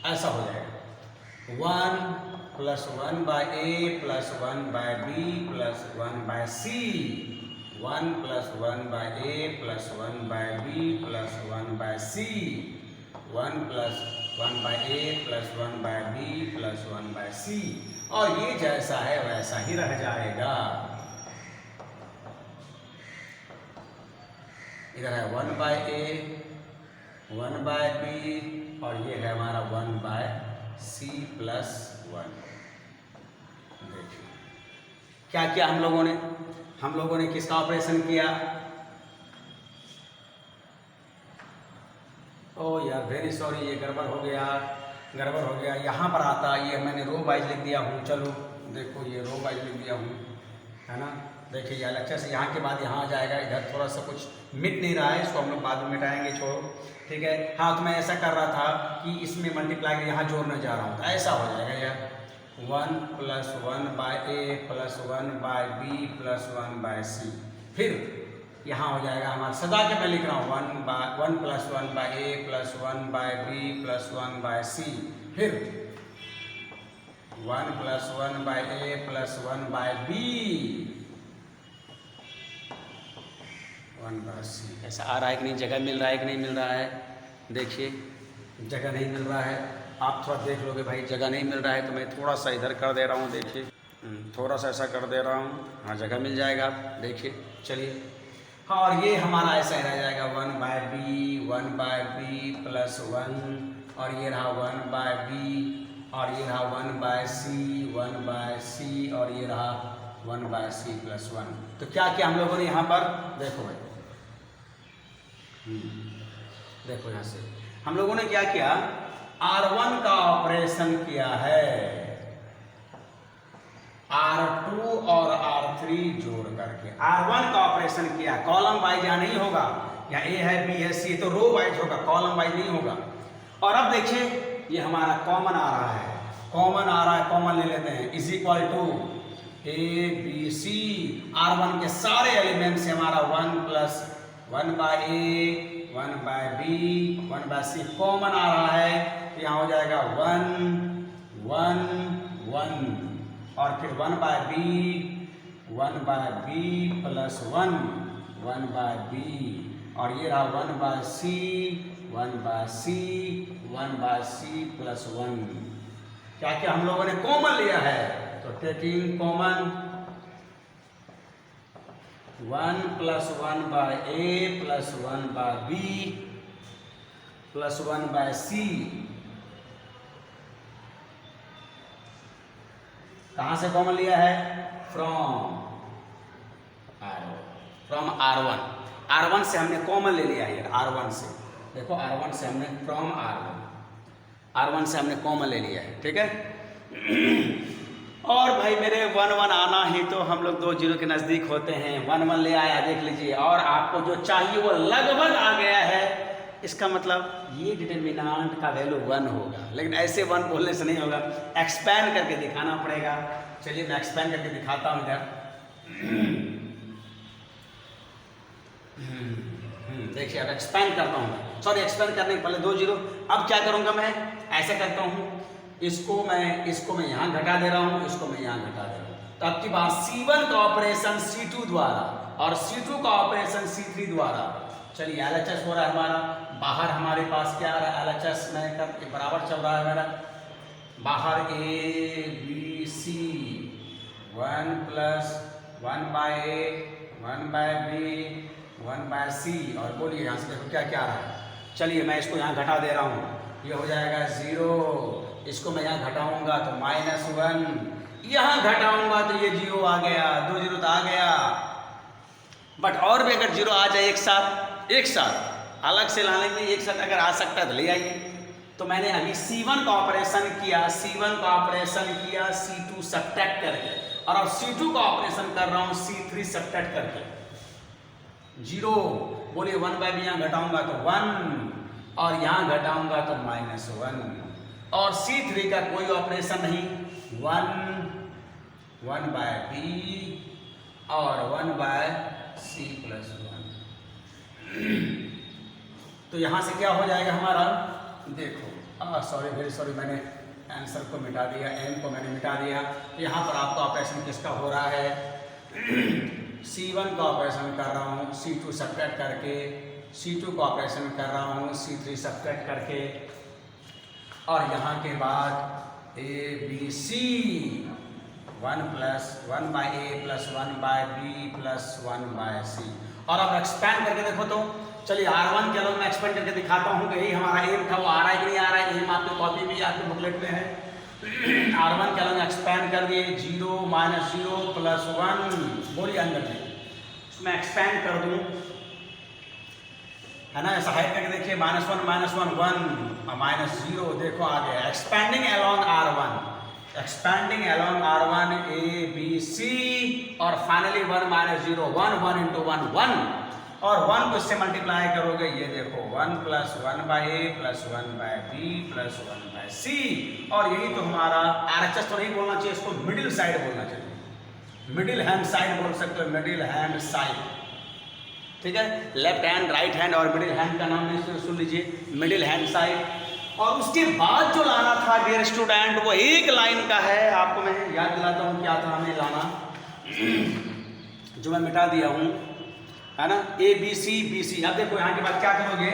ऐसा हो जाएगा 1 + 1/a + 1/b + 1/c, 1 + 1/a + 1/b + 1/c, 1 + 1/a + 1/b + 1/c, और ये जैसा है वैसा ही रह जाएगा। इधर है 1/a 1/b और ये है हमारा 1/c + 1। देखिए क्या किया हम लोगों ने किसका ऑपरेशन किया, ओ यार वेरी सॉरी, ये गड़बड़ हो गया, यहाँ पर आता, ये मैंने रो वाइज लिख दिया हूँ, चलो देखो ये रो वाइज लिख दिया हूँ, है ना। देखिए ये लेक्चर से यहाँ के बाद यहाँ आ जाएगा, इधर थोड़ा सा कुछ मिट नहीं रहा है, इसको हम लोग बाद में मिटाएंगे, छोड़ो, ठीक है। हाँ तो मैं ऐसा कर रहा था कि इसमें मल्टीप्लाई यहाँ जोड़ने जा रहा हूँ, तो ऐसा हो जाएगा यार 1 + 1/a + 1/b + 1/c, फिर यहाँ हो जाएगा हमारा, सजा के मैं लिख रहा हूँ 1 + 1/a + 1/b + 1/c, फिर 1 + 1/a + 1/b 1/c। ऐसा आ रहा है कि नहीं, जगह मिल रहा है कि नहीं मिल रहा है, देखिए जगह नहीं मिल रहा है, आप थोड़ा देख लोगे भाई, जगह नहीं मिल रहा है तो मैं थोड़ा सा इधर कर दे रहा हूँ, देखिए थोड़ा सा ऐसा कर दे रहा हूँ, हाँ जगह मिल जाएगा, देखिए चलिए। हाँ और ये हमारा ऐसा ही रह जाएगा 1/b 1/b + 1, और ये रहा 1/b, और ये रहा 1/c 1/c, और ये रहा 1/c + 1। तो क्या किया हम लोगों ने यहाँ पर, देखो भाई, देखो यहाँ से हम लोगों ने क्या किया, R1 का ऑपरेशन किया है, R2 और R3 जोड़ करके R1 का ऑपरेशन किया, कॉलम वाइज यहाँ नहीं होगा, यहाँ A है B है C, तो रो वाइज होगा, कॉलम वाइज नहीं होगा। और अब देखिए ये हमारा कॉमन आ रहा है, कॉमन ले लेते हैं, = A B C, R1 के सारे एलिमेंट्स से हमारा 1 + 1/a 1/b 1/c कॉमन आ रहा है, तो यहाँ हो जाएगा 1 1 1, और फिर 1/b 1/b + 1 1/b, और ये रहा 1/c 1/c 1/c + 1। क्या क्या हम लोगों ने कॉमन लिया है, तो taking common 1 + 1/a + 1/b + 1/c, कहाँ से कॉमन लिया है, फ्रॉम R1 से हमने कॉमन ले लिया है, R1 से, देखो R1 से हमने फ्रॉम R1 से हमने कॉमन ले लिया है, ठीक है। और भाई मेरे 1 1 आना ही तो हम लोग 2 0 के नज़दीक होते हैं, 1 1 ले आया, देख लीजिए, और आपको जो चाहिए वो लगभग आ गया है, इसका मतलब ये डिटरमिनेंट का वैल्यू 1 होगा, लेकिन ऐसे 1 बोलने से नहीं होगा, एक्सपैंड करके दिखाना पड़ेगा। चलिए मैं एक्सपैंड करके दिखाता हूँ इधर, देखिए अब एक्सपैंड करता हूँ, सॉरी एक्सपैंड करने के पहले 2 0, अब क्या करूँगा मैं, ऐसा करता हूँ, इसको मैं यहाँ घटा दे रहा हूँ, इसको मैं यहाँ घटा दे रहा हूँ, तो अब की बात C1 का ऑपरेशन C2 द्वारा और C2 का ऑपरेशन C3 द्वारा, चलिए LHS हो रहा है हमारा, बाहर हमारे पास क्या आ रहा है, LHS में कर बराबर चल रहा है मेरा, बाहर A B C 1 + 1 by A, 1 by B, 1 by C. और बोलिए यहाँ से देखो क्या क्या आ रहा है। चलिए मैं इसको यहाँ घटा दे रहा हूँ, ये हो जाएगा 0। इसको मैं यहाँ घटाऊंगा तो -1, यहाँ घटाऊंगा तो ये 0 आ गया, 2 0 तो आ गया। बट और भी अगर 0 आ जाए एक साथ अलग से लाने में एक साथ अगर आ सकता है तो ले आइए। तो मैंने अभी C1 का ऑपरेशन किया, C2 सब्ट्रैक्ट करके, और अब C2 का ऑपरेशन कर रहा हूँ C3 सब्ट्रैक्ट करके। 0 बोलिए 1 बाय बी, यहाँ घटाऊंगा तो 1 और यहाँ घटाऊंगा तो -1। और C3 का कोई ऑपरेशन नहीं, 1 बाय बी और 1 बाय C + 1। तो यहाँ से क्या हो जाएगा हमारा, देखो वेरी सॉरी, मैंने आंसर को मिटा दिया, एम को मैंने मिटा दिया। तो यहाँ पर आपका ऑपरेशन किसका हो रहा है, C1 का ऑपरेशन कर रहा हूँ C2 सब्ट्रैक्ट करके, C2 का ऑपरेशन कर रहा हूँ C3 सब्ट्रैक्ट करके, और यहाँ के बाद ABC 1 by A plus 1 by B plus 1 by C. और अब एक्सपैंड करके देखो तो, चलिए R1 चलो मैं एक्सपेंड करके दिखाता हूँ कि यही हमारा एम था, वो आ रहा है कि नहीं आ रहा है। एम आपकी कॉपी में, आपके बुकलेट में है। R1 चलो मैं एक्सपैंड कर दिए, 0 -0 + 1, बोलिए अंदर में मैं एक्सपैंड कर दूँ, है ना, ऐसा हाइड करके देखिए, -1 -1 1 और -0, देखो आ गया। Expanding along R1 A B C, और फाइनली 1 -0 1 1 × 1 1, और 1 को इससे मल्टीप्लाई करोगे, ये देखो 1 + 1 by A plus 1 by B plus 1 by C. और यही तो हमारा RHS तो नहीं बोलना चाहिए, इसको मिडिल साइड बोलना चाहिए, मिडिल हैंड साइड बोल सकते हो, मिडिल हैंड साइड, ठीक है। लेफ्ट हैंड, राइट हैंड और मिडिल हैंड का नाम नहीं सुन लीजिए, मिडिल हैंड साइड। और उसके बाद जो लाना था डियर स्टूडेंट, वो एक लाइन का है, आपको मैं याद दिलाता हूँ क्या था हमें लाना, जो मैं मिटा दिया हूँ, है ना, ABC BC। अब देखो यहाँ के बाद क्या करोगे,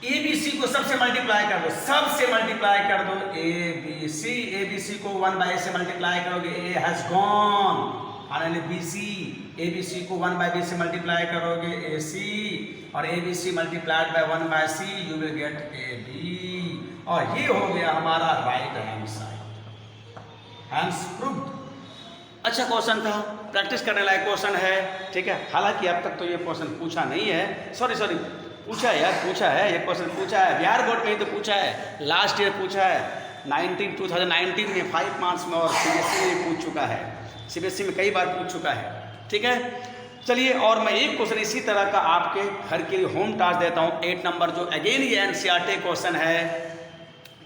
ABC को सबसे मल्टीप्लाई कर दो, ABC को 1 बाय से मल्टीप्लाई करोगे, A has gone, finally BC, ABC को 1 बाय B से मल्टीप्लाई करोगे, AC, और ABC multiplied by 1 by C, you will get AB। और ये हो गया हमारा right hand side, hence proved. अच्छा क्वेश्चन था, प्रैक्टिस करने लायक क्वेश्चन है, ठीक है। हालांकि अब तक तो ये क्वेश्चन पूछा नहीं है, सॉरी पूछा है यार, पूछा है ये क्वेश्चन, पूछा है बिहार बोर्ड में ही तो पूछा है, लास्ट ईयर पूछा है 2019 में 5 मार्क्स में, और CBSE में पूछ चुका है, CBSE में कई बार पूछ चुका है, ठीक है। चलिए, और मैं एक क्वेश्चन इसी तरह का आपके घर के लिए होम टास्क देता हूँ, 8 नंबर, जो अगेन ये NCERT क्वेश्चन है,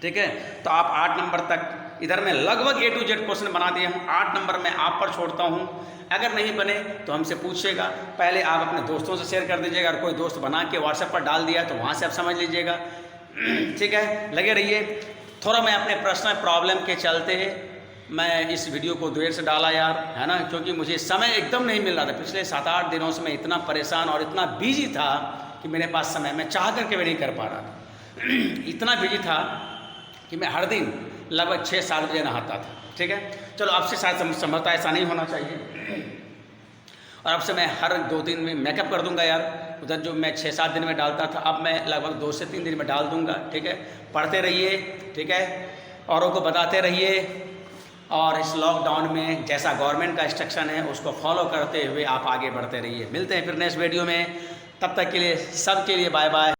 ठीक है। तो आप 8 नंबर तक, इधर में लगभग A to Z क्वेश्चन बना दिए हूँ, 8 नंबर मैं आप पर छोड़ता हूँ। अगर नहीं बने तो हमसे पूछिएगा, पहले आप अपने दोस्तों से शेयर कर दीजिएगा, अगर कोई दोस्त बना के व्हाट्सएप पर डाल दिया तो वहाँ से आप समझ लीजिएगा, ठीक है। लगे रहिए। थोड़ा मैं अपने पर्सनल प्रॉब्लम के चलते मैं इस वीडियो को देर से डाला यार, है ना, क्योंकि मुझे समय एकदम नहीं मिल रहा था। पिछले 7-8 दिनों से मैं इतना परेशान और इतना बिजी था कि मेरे पास समय, मैं चाह करके भी नहीं कर पा रहा था। इतना बिजी था कि मैं हर दिन लगभग 6-7 बजे नहाता था, ठीक है। चलो आपसे शायद समझता, ऐसा नहीं होना चाहिए। और अब से मैं हर 2 दिन में मेकअप कर दूंगा यार, उधर जो मैं 6-7 दिन में डालता था, अब मैं लगभग 2 से 3 दिन में डाल दूंगा, ठीक है। पढ़ते रहिए, ठीक है, औरों को बताते रहिए, और इस लॉकडाउन में जैसा गवर्नमेंट का इंस्ट्रक्शन है उसको फॉलो करते हुए आप आगे बढ़ते रहिए। मिलते हैं फिर नेक्स्ट वीडियो में, तब तक के लिए सबके लिए बाय बाय।